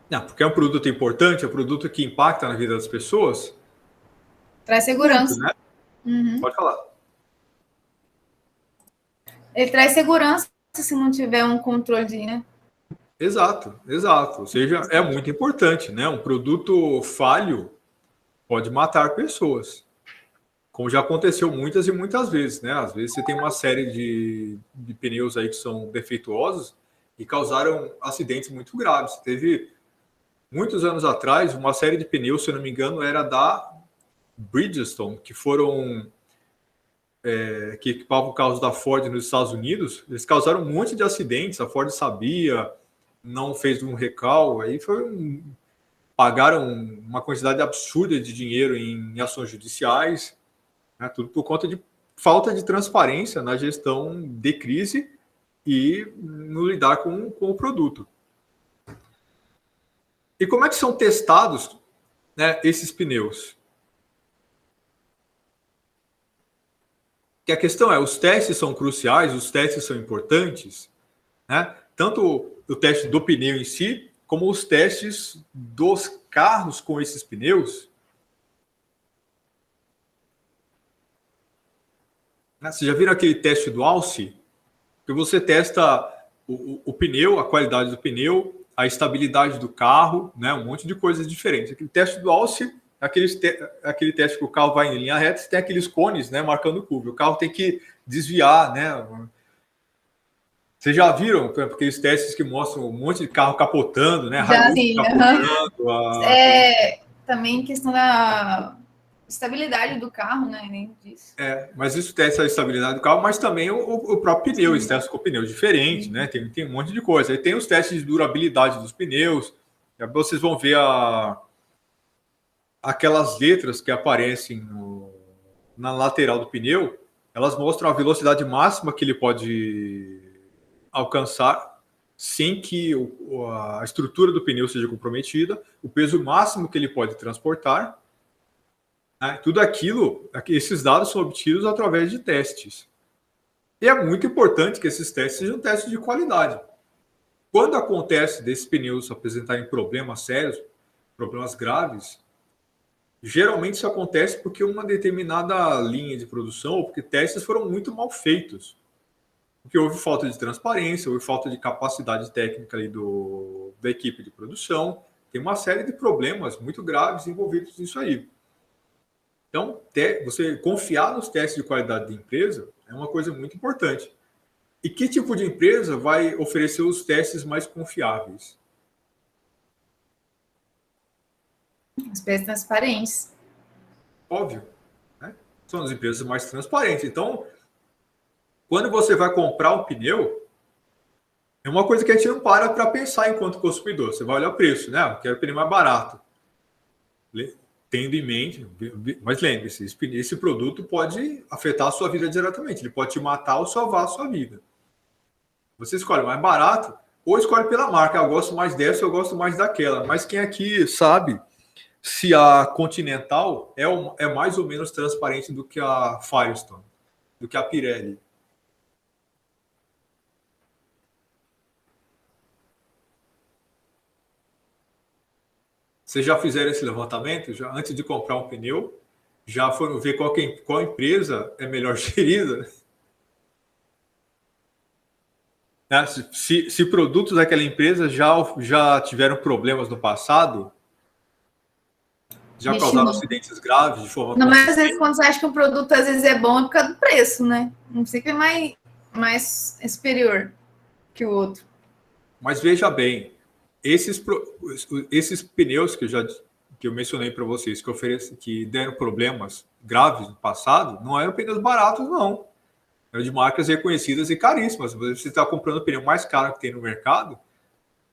Não, porque é um produto importante, é um produto que impacta na vida das pessoas. Traz segurança. Né? Uhum. Pode falar. Ele traz segurança se não tiver um controle, né? Exato. Ou seja, é muito importante, né? Um produto falho pode matar pessoas, como já aconteceu muitas e muitas vezes, né? Às vezes você tem uma série de pneus aí que são defeituosos e causaram acidentes muito graves. Teve, muitos anos atrás, uma série de pneus, se eu não me engano, era da Bridgestone, que foram... que equipavam carros da Ford nos Estados Unidos. Eles causaram um monte de acidentes, a Ford sabia, não fez um recall, aí pagaram uma quantidade absurda de dinheiro em ações judiciais, né, tudo por conta de falta de transparência na gestão de crise e no lidar com o produto. E como é que são testados, né, esses pneus? Que a questão é, os testes são cruciais, os testes são importantes, né? Tanto o teste do pneu em si, como os testes dos carros com esses pneus. Vocês já viram aquele teste do Alce? Que você testa o pneu, a qualidade do pneu, a estabilidade do carro, né? Um monte de coisas diferentes. Aquele teste do Alce... Aquele teste que o carro vai em linha reta, tem aqueles cones, né, marcando curva. O carro tem que desviar, né? Vocês já viram aqueles testes que mostram um monte de carro capotando, né? Já sim. Capotando, também questão da estabilidade do carro, né? Nem disso. Mas isso testa a estabilidade do carro, mas também o próprio pneu, esse teste com pneu diferente, né? Tem um monte de coisa. Aí tem os testes de durabilidade dos pneus. Aí vocês vão ver aquelas letras que aparecem na lateral do pneu, elas mostram a velocidade máxima que ele pode alcançar sem que a estrutura do pneu seja comprometida, o peso máximo que ele pode transportar, né? Tudo aquilo, esses dados são obtidos através de testes. E é muito importante que esses testes sejam testes de qualidade. Quando acontece desses pneus apresentarem problemas sérios, problemas graves, geralmente isso acontece porque uma determinada linha de produção ou porque testes foram muito mal feitos. Porque houve falta de transparência, houve falta de capacidade técnica ali da equipe de produção, Tem uma série de problemas muito graves envolvidos nisso aí. Então, você confiar nos testes de qualidade da empresa é uma coisa muito importante. E que tipo de empresa vai oferecer os testes mais confiáveis? As empresas transparentes. Óbvio, né? São as empresas mais transparentes. Então, quando você vai comprar um pneu, é uma coisa que a gente não para pensar enquanto consumidor. Você vai olhar o preço, né? Eu quero o pneu mais barato. Tendo em mente, mas lembre-se, esse produto pode afetar a sua vida diretamente. Ele pode te matar ou salvar a sua vida. Você escolhe o mais barato ou escolhe pela marca. Eu gosto mais dessa, eu gosto mais daquela. Mas quem aqui sabe se a Continental é mais ou menos transparente do que a Firestone, do que a Pirelli? Vocês já fizeram esse levantamento? Já antes de comprar um pneu? Já foram ver qual empresa é melhor gerida? Né? Se produtos daquela empresa já tiveram problemas no passado, já causaram acidentes graves de forma Não, mas às vezes quando você acha que um produto às vezes é bom é por causa do preço, né? Não sei que é mais superior que o outro. Mas veja bem, esses pneus que eu mencionei para vocês, que deram problemas graves no passado, não eram pneus baratos, não. Eram de marcas reconhecidas e caríssimas. Você está comprando o pneu mais caro que tem no mercado,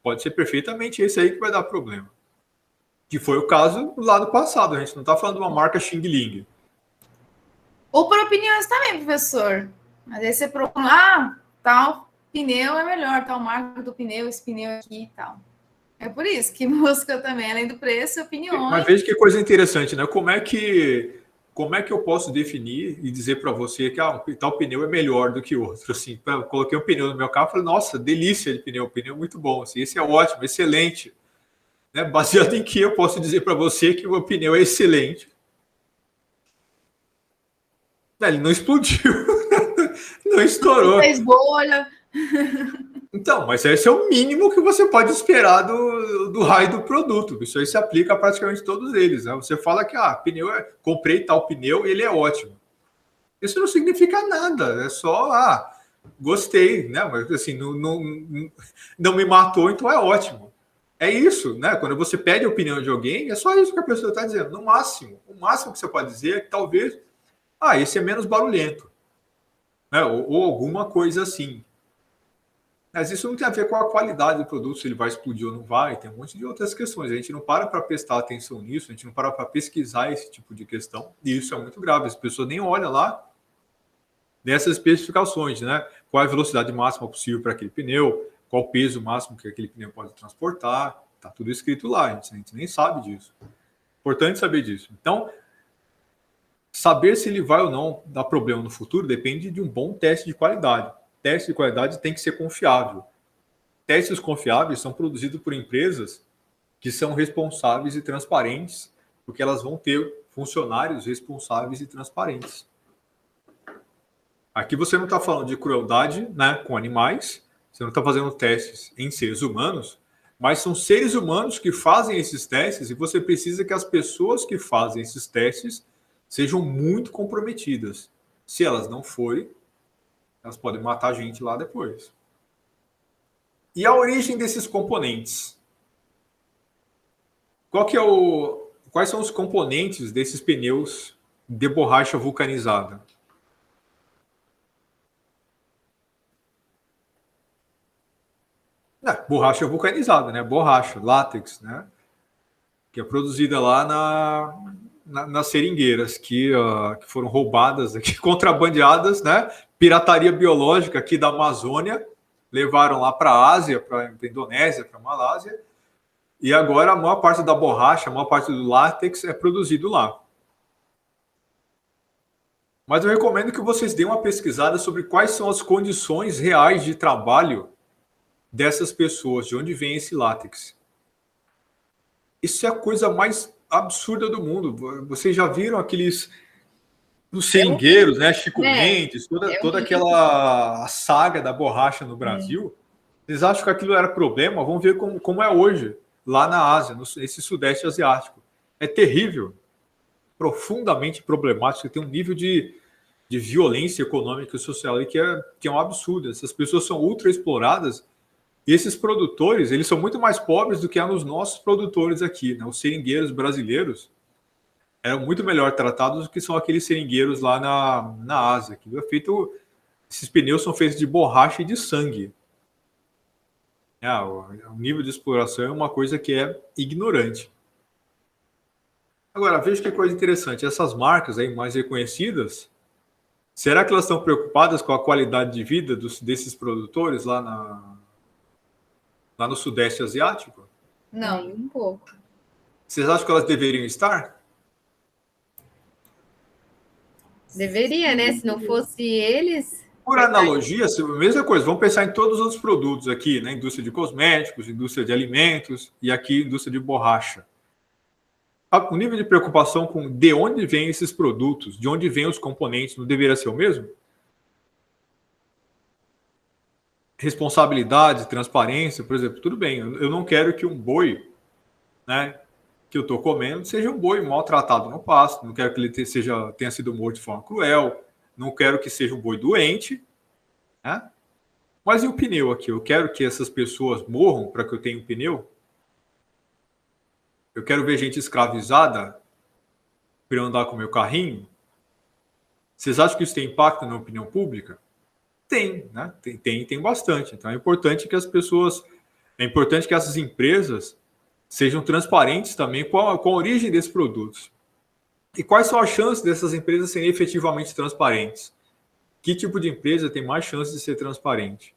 pode ser perfeitamente esse aí que vai dar problema. Que foi o caso do lado passado. A gente não está falando de uma marca Xing Ling. Ou por opiniões também, professor. Às vezes você procura, tal pneu é melhor, tal marca do pneu, esse pneu aqui e tal. É por isso que busca também, além do preço, opiniões. Mas veja que coisa interessante, né? Como é que eu posso definir e dizer para você que tal pneu é melhor do que outro? Assim, eu coloquei um pneu no meu carro e falei, nossa, delícia de pneu muito bom. Assim, esse é ótimo, excelente. Né? Baseado em que eu posso dizer para você que o meu pneu é excelente? Ele não explodiu, não estourou. Fez bolha. Então, mas esse é o mínimo que você pode esperar do raio do produto. Isso aí se aplica a praticamente todos eles. Né? Você fala que comprei tal pneu, ele é ótimo. Isso não significa nada. É só, gostei, né? Mas assim, não me matou, então é ótimo. É isso, né? Quando você pede a opinião de alguém, é só isso que a pessoa está dizendo. No máximo, o máximo que você pode dizer é que talvez, esse é menos barulhento, né? Ou alguma coisa assim. Mas isso não tem a ver com a qualidade do produto, se ele vai explodir ou não vai, tem um monte de outras questões. A gente não para prestar atenção nisso, a gente não para pesquisar esse tipo de questão, e isso é muito grave. As pessoas nem olham lá nessas especificações, né? Qual é a velocidade máxima possível para aquele pneu, qual o peso máximo que aquele pneu pode transportar, tá tudo escrito lá, a gente nem sabe disso. Importante saber disso. Então, saber se ele vai ou não dar problema no futuro depende de um bom teste de qualidade. Teste de qualidade tem que ser confiável. Testes confiáveis são produzidos por empresas que são responsáveis e transparentes, porque elas vão ter funcionários responsáveis e transparentes. Aqui você não está falando de crueldade, né, com animais, você não está fazendo testes em seres humanos, mas são seres humanos que fazem esses testes e você precisa que as pessoas que fazem esses testes sejam muito comprometidas. Se elas não forem, elas podem matar a gente lá depois. E a origem desses componentes? Quais são os componentes desses pneus de borracha vulcanizada? Borracha vulcanizada, né? Borracha, látex, né? Que é produzida lá nas seringueiras que foram roubadas, aqui, contrabandeadas, né? Pirataria biológica aqui da Amazônia, levaram lá para a Ásia, para a Indonésia, para a Malásia, e agora a maior parte da borracha, a maior parte do látex é produzido lá. Mas eu recomendo que vocês deem uma pesquisada sobre quais são as condições reais de trabalho dessas pessoas, de onde vem esse látex. Isso é a coisa mais absurda do mundo. Vocês já viram aqueles dos seringueiros, né? Chico Mendes, toda aquela saga da borracha no Brasil. Vocês acham que aquilo era problema? Vamos ver como é hoje. lá na Ásia, nesse Sudeste Asiático. É terrível, profundamente problemático, tem um nível de violência econômica e social aí que é um absurdo. Essas pessoas são ultra exploradas e esses produtores, eles são muito mais pobres do que os nossos produtores aqui, né? Os seringueiros brasileiros eram muito melhor tratados do que são aqueles seringueiros lá na Ásia. Que é feito, esses pneus são feitos de borracha e de sangue. O nível de exploração é uma coisa que é ignorante. Agora, veja que coisa interessante. Essas marcas aí mais reconhecidas, será que elas estão preocupadas com a qualidade de vida desses produtores lá no Sudeste Asiático? Não. Nem um pouco. Vocês acham que elas deveriam estar? Deveria, né? Se não fosse eles. Por analogia, a mesma coisa, vamos pensar em todos os outros produtos aqui, né? Indústria de cosméticos, indústria de alimentos e aqui indústria de borracha. O nível de preocupação com de onde vêm esses produtos, de onde vêm os componentes, não deveria ser o mesmo? Responsabilidade, transparência, por exemplo, tudo bem, eu não quero que um boi, né, que eu estou comendo seja um boi maltratado no pasto, não quero que ele tenha sido morto de forma cruel, não quero que seja um boi doente, né? Mas e o pneu aqui? Eu quero que essas pessoas morram para que eu tenha um pneu? Eu quero ver gente escravizada para eu andar com o meu carrinho? Vocês acham que isso tem impacto na opinião pública? Tem, né? Tem bastante. Então é importante que essas empresas sejam transparentes também com a origem desses produtos. E quais são as chances dessas empresas serem efetivamente transparentes? Que tipo de empresa tem mais chances de ser transparente?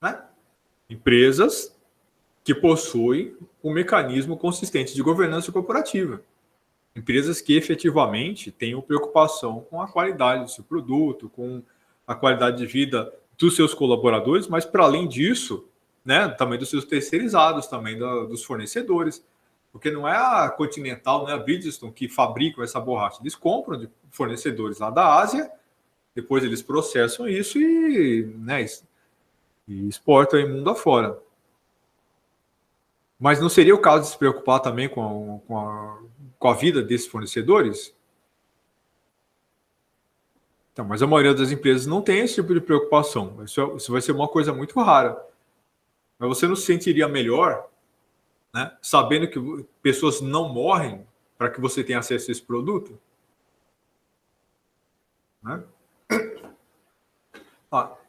Né? Empresas que possuem um mecanismo consistente de governança corporativa. Empresas que efetivamente tenham preocupação com a qualidade do seu produto, com a qualidade de vida dos seus colaboradores, mas para além disso, né, também dos seus terceirizados, também dos fornecedores. Porque não é a Continental, não é a Bridgestone que fabricam essa borracha. Eles compram de fornecedores lá da Ásia, depois eles processam isso e exportam o mundo afora. Mas não seria o caso de se preocupar também com a vida desses fornecedores? Então, mas a maioria das empresas não tem esse tipo de preocupação. Isso vai ser uma coisa muito rara. Mas você não se sentiria melhor, né, sabendo que pessoas não morrem para que você tenha acesso a esse produto? Né?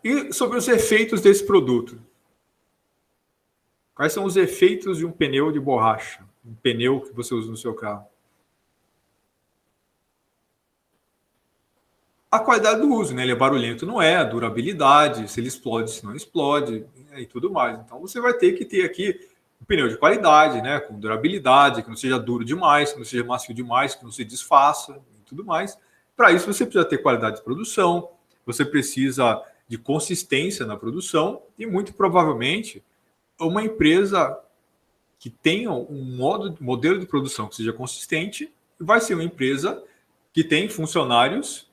E sobre os efeitos desse produto? Quais são os efeitos de um pneu de borracha? Um pneu que você usa no seu carro? A qualidade do uso, né? Ele é barulhento, não é, a durabilidade, se ele explode, se não explode, e tudo mais. Então você vai ter que ter aqui um pneu de qualidade, né? Com durabilidade, que não seja duro demais, que não seja macio demais, que não se desfaça e tudo mais. Para isso você precisa ter qualidade de produção, você precisa de consistência na produção e muito provavelmente uma empresa que tenha um modelo de produção que seja consistente vai ser uma empresa que tem funcionários,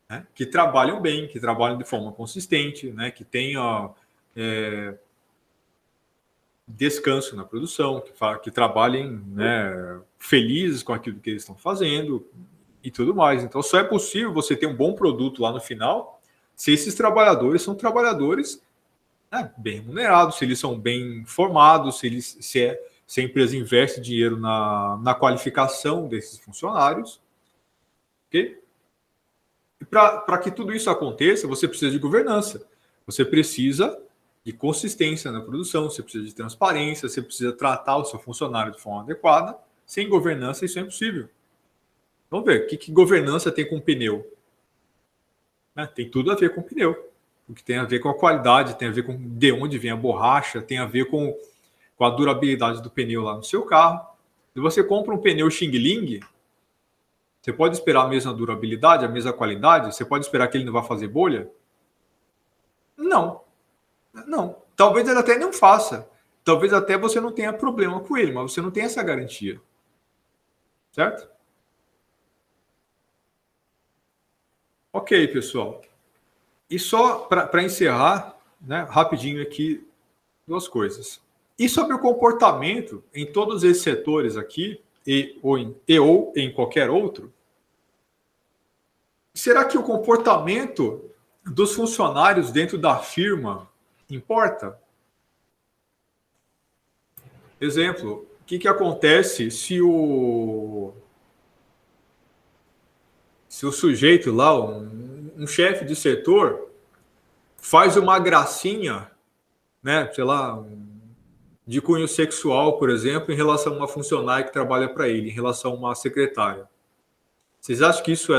né, que trabalham bem, que trabalham de forma consistente, né, que tenha descanso na produção, que trabalhem, né, felizes com aquilo que eles estão fazendo e tudo mais. Então, só é possível você ter um bom produto lá no final se esses trabalhadores são trabalhadores, né, bem remunerados, se eles são bem formados, se a empresa investe dinheiro na qualificação desses funcionários. Ok? E para que tudo isso aconteça, você precisa de governança, você precisa de consistência na produção, você precisa de transparência, você precisa tratar o seu funcionário de forma adequada. Sem governança, isso é impossível. Vamos ver, o que governança tem com pneu? Né? Tem tudo a ver com pneu. O que tem a ver com a qualidade, tem a ver com de onde vem a borracha, tem a ver com a durabilidade do pneu lá no seu carro. Se você compra um pneu Xing Ling, você pode esperar a mesma durabilidade, a mesma qualidade? Você pode esperar que ele não vá fazer bolha? Não. Não. Talvez ele até não faça. Talvez até você não tenha problema com ele, mas você não tem essa garantia. Certo? Ok, pessoal. E só para encerrar, né, rapidinho aqui duas coisas. E sobre o comportamento em todos esses setores aqui, ou em qualquer outro, será que o comportamento dos funcionários dentro da firma importa? Exemplo, o que acontece se o sujeito lá, um chefe de setor, faz uma gracinha, né, sei lá, de cunho sexual, por exemplo, em relação a uma funcionária que trabalha para ele, em relação a uma secretária. Vocês acham que isso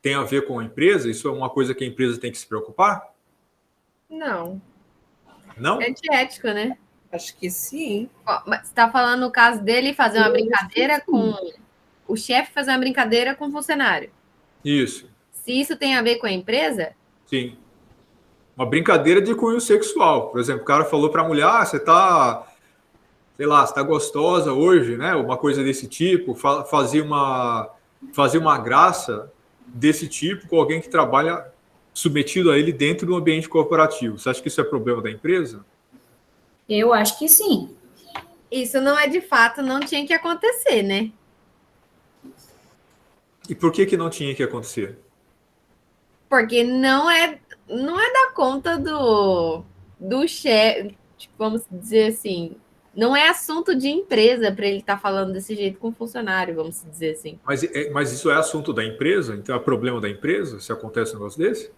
tem a ver com a empresa? Isso é uma coisa que a empresa tem que se preocupar? Não. Não? É antiético, né? Acho que sim. Ó, mas você tá falando no caso dele fazer uma brincadeira com... O chefe fazer uma brincadeira com o funcionário. Isso, Se isso tem a ver com a empresa, sim. Uma brincadeira de cunho sexual. Por exemplo, o cara falou para a mulher, você tá, sei lá, você tá gostosa hoje, né? Uma coisa desse tipo, fazia uma graça desse tipo com alguém que trabalha submetido a ele dentro do ambiente corporativo. Você acha que isso é problema da empresa? Eu acho que sim. isso não é de fato, não tinha que acontecer, né? E por que não tinha que acontecer? Porque não é da conta do chefe, tipo, vamos dizer assim, não é assunto de empresa para ele estar falando desse jeito com o funcionário, vamos dizer assim. Mas isso é assunto da empresa? Então é problema da empresa se acontece um negócio desse?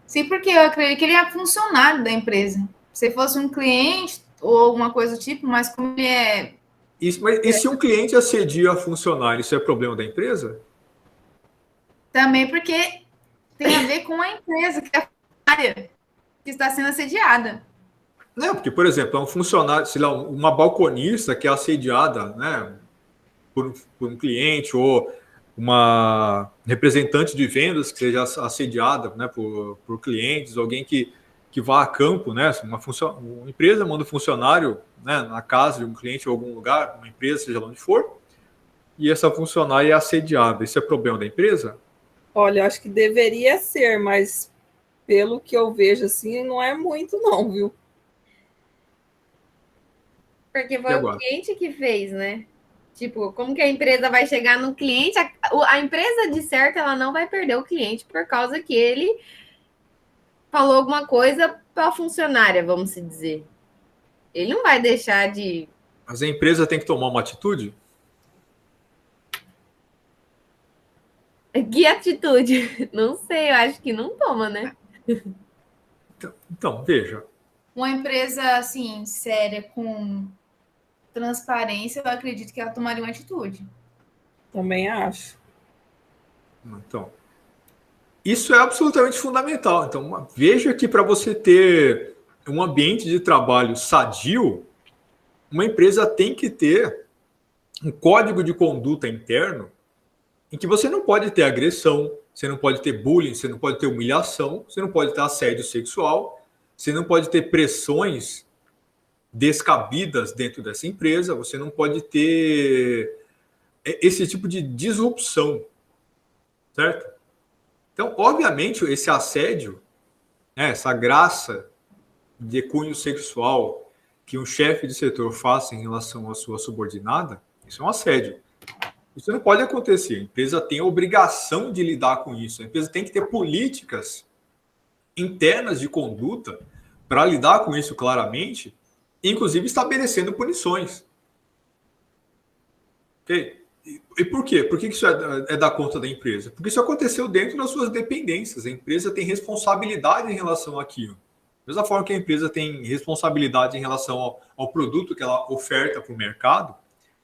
Sim, porque eu acredito que ele é funcionário da empresa. Se fosse um cliente ou alguma coisa do tipo, mas como ele é... E se um cliente assedia a funcionário, isso é problema da empresa? Também porque tem a ver com a empresa, que é a área que está sendo assediada. Não, porque, por exemplo, é um funcionário, sei lá, uma balconista que é assediada, né, por um cliente ou uma representante de vendas que seja assediada, né, por clientes, alguém que vá a campo, né, uma empresa manda um funcionário, né, na casa de um cliente ou algum lugar, uma empresa, seja lá onde for, e essa funcionária é assediada. Isso é problema da empresa? Olha, eu acho que deveria ser, mas pelo que eu vejo, assim, não é muito, não, viu? Porque foi o cliente que fez, né? Tipo, como que a empresa vai chegar no cliente? A empresa, de certo, ela não vai perder o cliente por causa que ele falou alguma coisa para a funcionária, vamos dizer. Ele não vai deixar de... Mas a empresa tem que tomar uma atitude? Que atitude? Não sei, eu acho que não toma, né? Então, veja. Uma empresa, assim, séria, com transparência, eu acredito que ela tomaria uma atitude. Também acho. Então, isso é absolutamente fundamental. Então, veja que para você ter um ambiente de trabalho sadio, uma empresa tem que ter um código de conduta interno em que você não pode ter agressão, você não pode ter bullying, você não pode ter humilhação, você não pode ter assédio sexual, você não pode ter pressões descabidas dentro dessa empresa, você não pode ter esse tipo de disrupção, certo? Então, obviamente, esse assédio, né, essa graça de cunho sexual que um chefe de setor faça em relação à sua subordinada, isso é um assédio. Isso não pode acontecer. A empresa tem a obrigação de lidar com isso. A empresa tem que ter políticas internas de conduta para lidar com isso claramente, inclusive estabelecendo punições. Ok? E por quê? Por que isso é da conta da empresa? Porque isso aconteceu dentro das suas dependências. A empresa tem responsabilidade em relação àquilo. Da mesma forma que a empresa tem responsabilidade em relação ao produto que ela oferta para o mercado,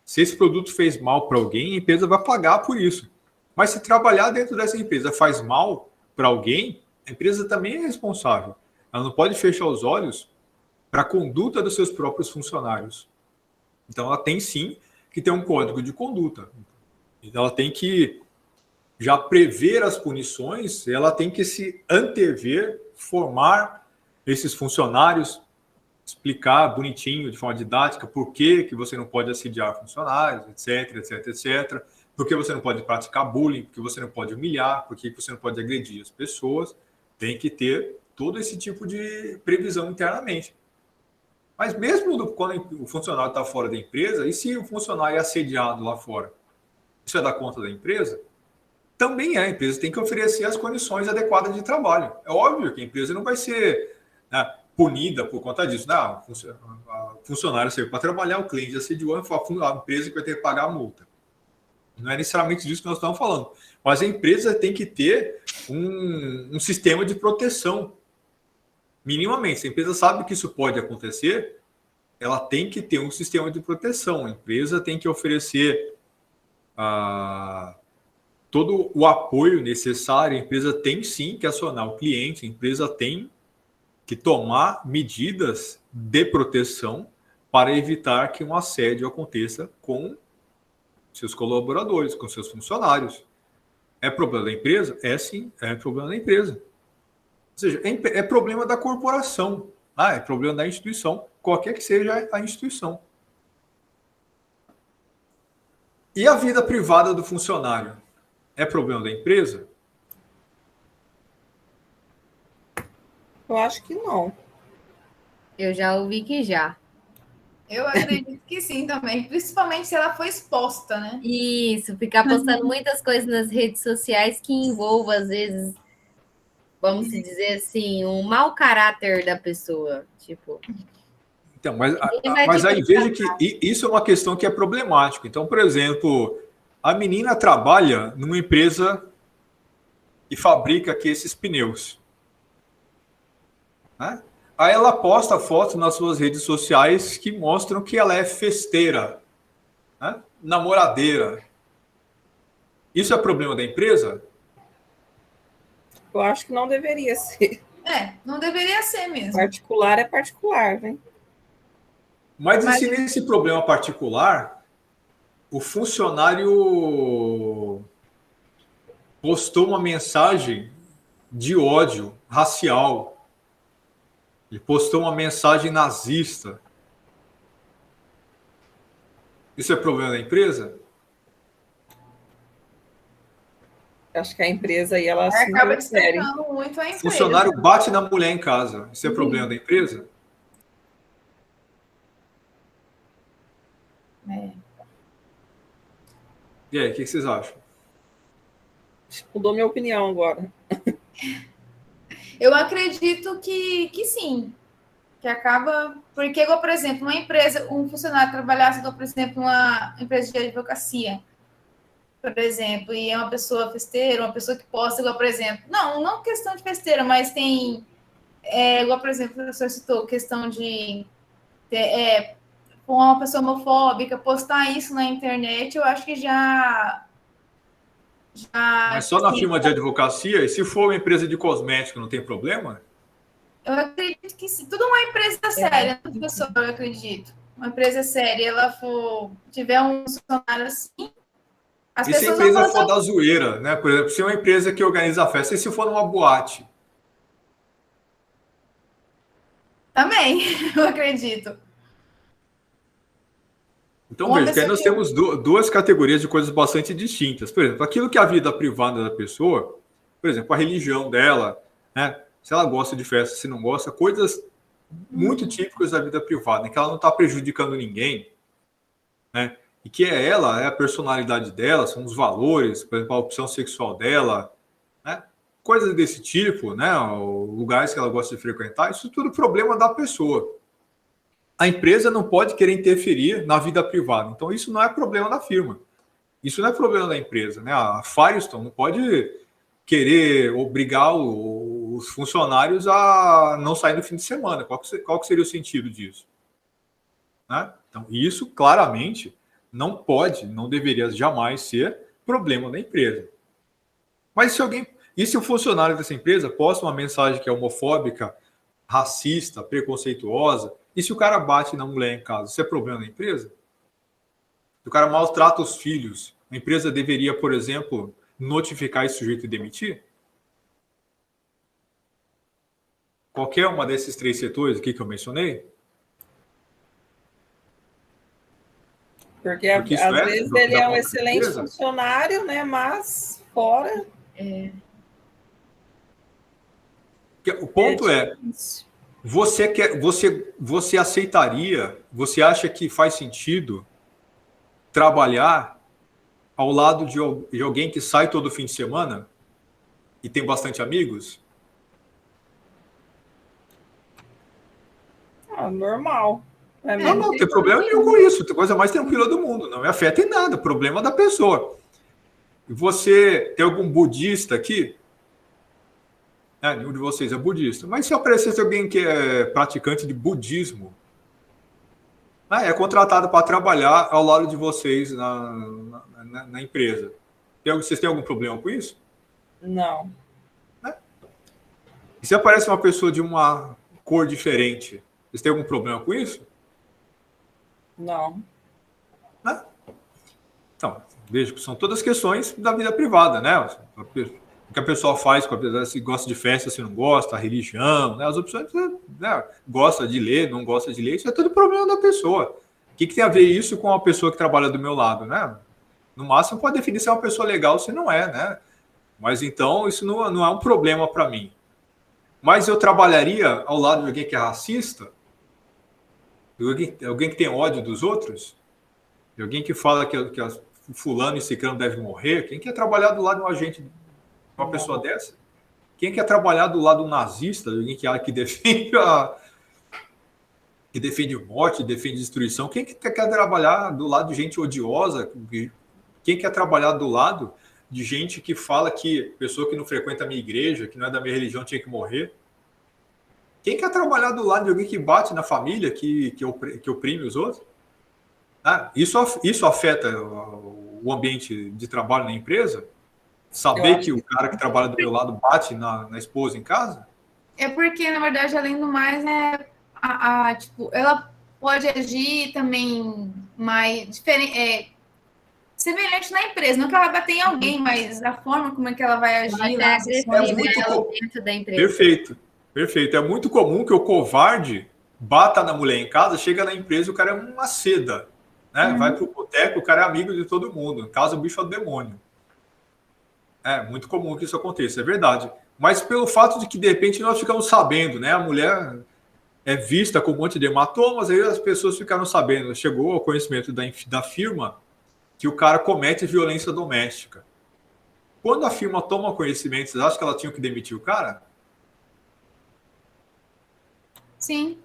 se esse produto fez mal para alguém, a empresa vai pagar por isso. Mas se trabalhar dentro dessa empresa faz mal para alguém, a empresa também é responsável. Ela não pode fechar os olhos para a conduta dos seus próprios funcionários. Então, ela tem sim que ter um código de conduta. Ela tem que já prever as punições, ela tem que se antever, formar esses funcionários, explicar bonitinho, de forma didática, por que você não pode assediar funcionários, etc, etc, etc. Por que você não pode praticar bullying, por que você não pode humilhar, por que você não pode agredir as pessoas. Tem que ter todo esse tipo de previsão internamente. Mas mesmo quando o funcionário está fora da empresa, e se o funcionário é assediado lá fora, isso é da conta da empresa? Também a empresa tem que oferecer as condições adequadas de trabalho. É óbvio que a empresa não vai ser, né, punida por conta disso. Não, o funcionário saiu para trabalhar, o cliente assediou, a empresa que vai ter que pagar a multa. Não é necessariamente disso que nós estamos falando. Mas a empresa tem que ter um sistema de proteção. Minimamente. Se a empresa sabe que isso pode acontecer, ela tem que ter um sistema de proteção. A empresa tem que oferecer todo o apoio necessário. A empresa tem sim que acionar o cliente, a empresa tem que tomar medidas de proteção para evitar que um assédio aconteça com seus colaboradores, com seus funcionários. É problema da empresa? É sim, é problema da empresa. Ou seja, é problema da corporação, é problema da instituição, qualquer que seja a instituição. E a vida privada do funcionário? É problema da empresa? Eu acho que não. Eu já ouvi que já. Eu acredito que sim também, principalmente se ela for exposta, né? Isso, ficar postando muitas coisas nas redes sociais que envolvam, às vezes, vamos dizer assim, um mau caráter da pessoa. Tipo. Então, mas aí veja que isso é uma questão que é problemática. Então, por exemplo, a menina trabalha numa empresa que fabrica aqui esses pneus, né? Aí ela posta fotos nas suas redes sociais que mostram que ela é festeira, né? Namoradeira. Isso é problema da empresa? Eu acho que não deveria ser. Não deveria ser mesmo. Particular é particular, né? Mas e se nesse problema particular, o funcionário postou uma mensagem de ódio racial, ele postou uma mensagem nazista? Isso é problema da empresa? Acho que a empresa aí, ela acaba destacando muito a empresa. O funcionário bate na mulher em casa. Isso é problema da empresa? E aí, o que vocês acham? Mudou minha opinião agora. Eu acredito que sim. Que acaba... Porque, igual, por exemplo, uma empresa, um funcionário trabalhasse, igual, por exemplo, uma empresa de advocacia, por exemplo, e é uma pessoa festeira, uma pessoa que posta, igual, por exemplo... Não questão de festeira, mas tem... igual, por exemplo, o professor citou, questão de... uma pessoa homofóbica, postar isso na internet, eu acho que já Mas só na firma de advocacia? E se for uma empresa de cosmético, não tem problema? Eu acredito que sim. Tudo uma empresa séria, professor, eu acredito. Uma empresa séria, ela tiver um funcionário assim, as e se a empresa for da zoeira, né? Por exemplo, se é uma empresa que organiza a festa, e se for numa boate? Também, eu acredito. Então, veja que aí nós temos duas categorias de coisas bastante distintas. Por exemplo, aquilo que é a vida privada da pessoa, por exemplo, a religião dela, né? Se ela gosta de festa, se não gosta, coisas muito típicas da vida privada, em que ela não está prejudicando ninguém, né? E que é a personalidade dela, são os valores, por exemplo, a opção sexual dela, né? Coisas desse tipo, né? Lugares que ela gosta de frequentar, isso tudo é problema da pessoa. A empresa não pode querer interferir na vida privada. Então, isso não é problema da firma. Isso não é problema da empresa, né? A Firestone não pode querer obrigar os funcionários a não sair no fim de semana. Qual que seria o sentido disso? Né? Então, isso claramente não pode, não deveria jamais ser problema da empresa. Mas se o funcionário dessa empresa posta uma mensagem que é homofóbica, racista, preconceituosa, e se o cara bate na mulher em casa, isso é problema da empresa? Se o cara maltrata os filhos, a empresa deveria, por exemplo, notificar esse sujeito e demitir? Qualquer uma desses 3 setores aqui que eu mencionei? Porque às vezes ele é um excelente funcionário, né? Mas fora... O ponto é, você aceitaria, você acha que faz sentido trabalhar ao lado de alguém que sai todo fim de semana e tem bastante amigos? Normal. Não tem problema nenhum com isso. Tem coisa mais tranquila do mundo. Não me afeta em nada. Problema da pessoa. Você tem algum budista aqui? Nenhum de vocês é budista. Mas se aparecesse alguém que é praticante de budismo, é contratado para trabalhar ao lado de vocês na empresa. Vocês têm algum problema com isso? Não. E se aparece uma pessoa de uma cor diferente, vocês têm algum problema com isso? Não. Então, vejo que são todas questões da vida privada, né? O que a pessoa faz, se gosta de festa, se não gosta, a religião, né? As opções, né? Gosta de ler, não gosta de ler, isso é tudo problema da pessoa. O que tem a ver isso com a pessoa que trabalha do meu lado, né? No máximo pode definir se é uma pessoa legal, se não é, né? Mas então isso não é um problema para mim. Mas eu trabalharia ao lado de alguém que é racista? Alguém que tem ódio dos outros? De alguém que fala que fulano e ciclano devem morrer? Quem quer trabalhar do lado de um agente, de uma pessoa dessa? Quem quer trabalhar do lado do nazista, de alguém que defende morte, defende destruição? Quem quer trabalhar do lado de gente odiosa? Quem quer trabalhar do lado de gente que fala que pessoa que não frequenta a minha igreja, que não é da minha religião, tinha que morrer? Quem quer trabalhar do lado de alguém que bate na família, que oprime os outros? Isso afeta o ambiente de trabalho na empresa? Saber que o cara que trabalha do meu lado bate na esposa em casa? É porque, na verdade, além do mais, tipo, ela pode agir também mais diferente, semelhante na empresa. Não que ela vai bater em alguém, mas a forma como é que ela vai agir lá. Dentro da empresa. Perfeito. É muito comum que o covarde bata na mulher em casa, chega na empresa, o cara é uma seda, né? Vai pro boteco, o cara é amigo de todo mundo. Em casa, o bicho é o demônio. É muito comum que isso aconteça, é verdade. Mas pelo fato de que, de repente, nós ficamos sabendo, né? A mulher é vista com um monte de hematomas, aí as pessoas ficaram sabendo. Chegou ao conhecimento da firma que o cara comete violência doméstica. Quando a firma toma conhecimento, vocês acham que ela tinha que demitir o cara? Sim.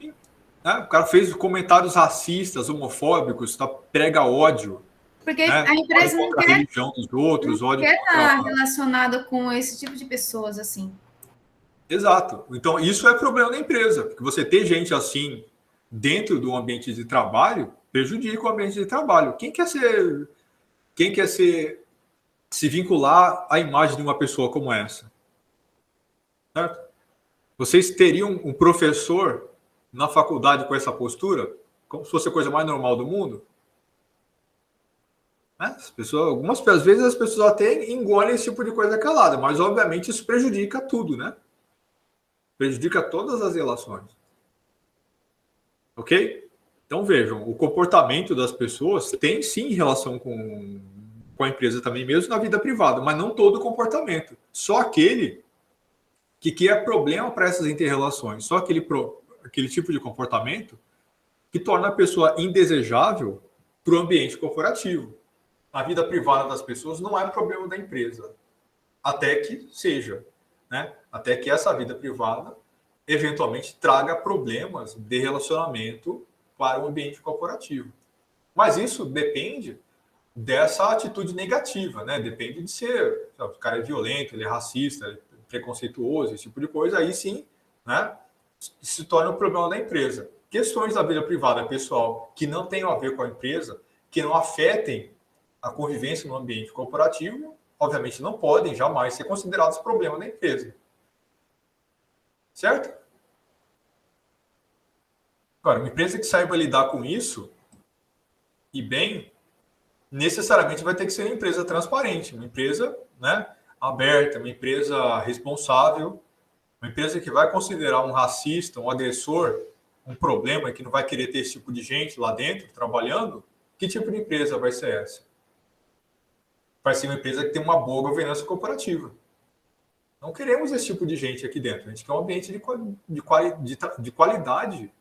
O cara fez comentários racistas, homofóbicos, prega ódio. Porque a empresa não quer a religião dos outros, não quer estar relacionada com esse tipo de pessoas assim. Exato. Então, isso é problema da empresa. Porque você ter gente assim dentro do ambiente de trabalho prejudica o ambiente de trabalho. Quem quer se vincular à imagem de uma pessoa como essa? Certo? Vocês teriam um professor na faculdade com essa postura? Como se fosse a coisa mais normal do mundo? Algumas vezes as pessoas até engolem esse tipo de coisa calada, mas obviamente isso prejudica tudo, né? Prejudica todas as relações. Ok? Então vejam, o comportamento das pessoas tem sim relação com a empresa também, mesmo na vida privada, mas não todo o comportamento. Só aquele que é problema para essas inter-relações, só aquele tipo de comportamento que torna a pessoa indesejável para o ambiente corporativo. A vida privada das pessoas não é problema da empresa, até que seja, né? Até que essa vida privada eventualmente traga problemas de relacionamento para o ambiente corporativo. Mas isso depende dessa atitude negativa, né? Depende de ser, o cara é violento, ele é racista, ele é preconceituoso, esse tipo de coisa, aí sim, né? Se torna um problema da empresa. Questões da vida privada pessoal que não tenham a ver com a empresa, que não afetem a convivência no ambiente corporativo, obviamente não podem jamais ser considerados problema da empresa. Certo? Agora, uma empresa que saiba lidar com isso e bem, necessariamente vai ter que ser uma empresa transparente, uma empresa, né, aberta, uma empresa responsável, uma empresa que vai considerar um racista, um agressor, um problema, que não vai querer ter esse tipo de gente lá dentro trabalhando. Que tipo de empresa vai ser essa? Vai ser uma empresa que tem uma boa governança corporativa. Não queremos esse tipo de gente aqui dentro. A gente quer um ambiente de qualidade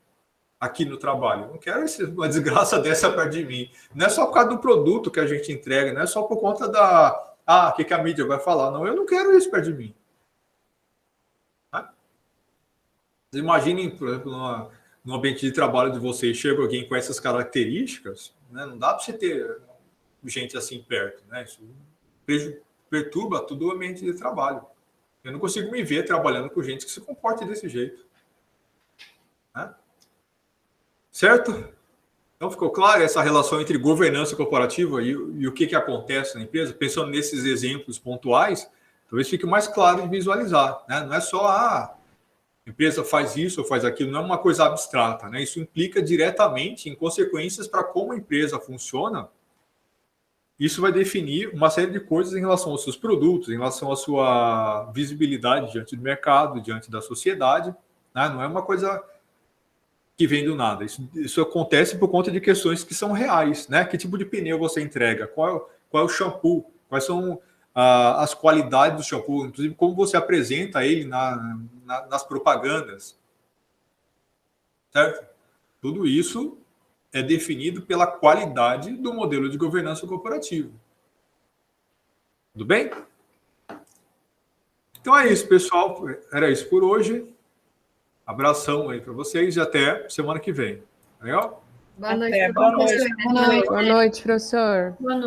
aqui no trabalho. Não quero uma desgraça dessa perto de mim. Não é só por causa do produto que a gente entrega, não é só por conta o que a mídia vai falar. Não, eu não quero isso perto de mim. Tá? Imaginem, por exemplo, no ambiente de trabalho de vocês, chega alguém com essas características, né? Não dá para você ter gente assim perto. Né? Isso perturba todo o ambiente de trabalho. Eu não consigo me ver trabalhando com gente que se comporte desse jeito. Né? Certo? Então, ficou claro essa relação entre governança corporativa e o que acontece na empresa? Pensando nesses exemplos pontuais, talvez fique mais claro de visualizar. Né? Não é só a empresa faz isso ou faz aquilo, não é uma coisa abstrata. Né? Isso implica diretamente em consequências para como a empresa funciona. Isso vai definir uma série de coisas em relação aos seus produtos, em relação à sua visibilidade diante do mercado, diante da sociedade. Né? Não é uma coisa que vem do nada. Isso acontece por conta de questões que são reais. Né? Que tipo de pneu você entrega? Qual é o shampoo? Quais são as qualidades do shampoo? Inclusive, como você apresenta ele nas propagandas. Certo? Tudo isso é definido pela qualidade do modelo de governança corporativa. Tudo bem? Então é isso, pessoal. Era isso por hoje. Abração aí para vocês e até semana que vem. Legal? Boa noite, Boa noite. Boa noite. Boa noite, professor. Boa noite.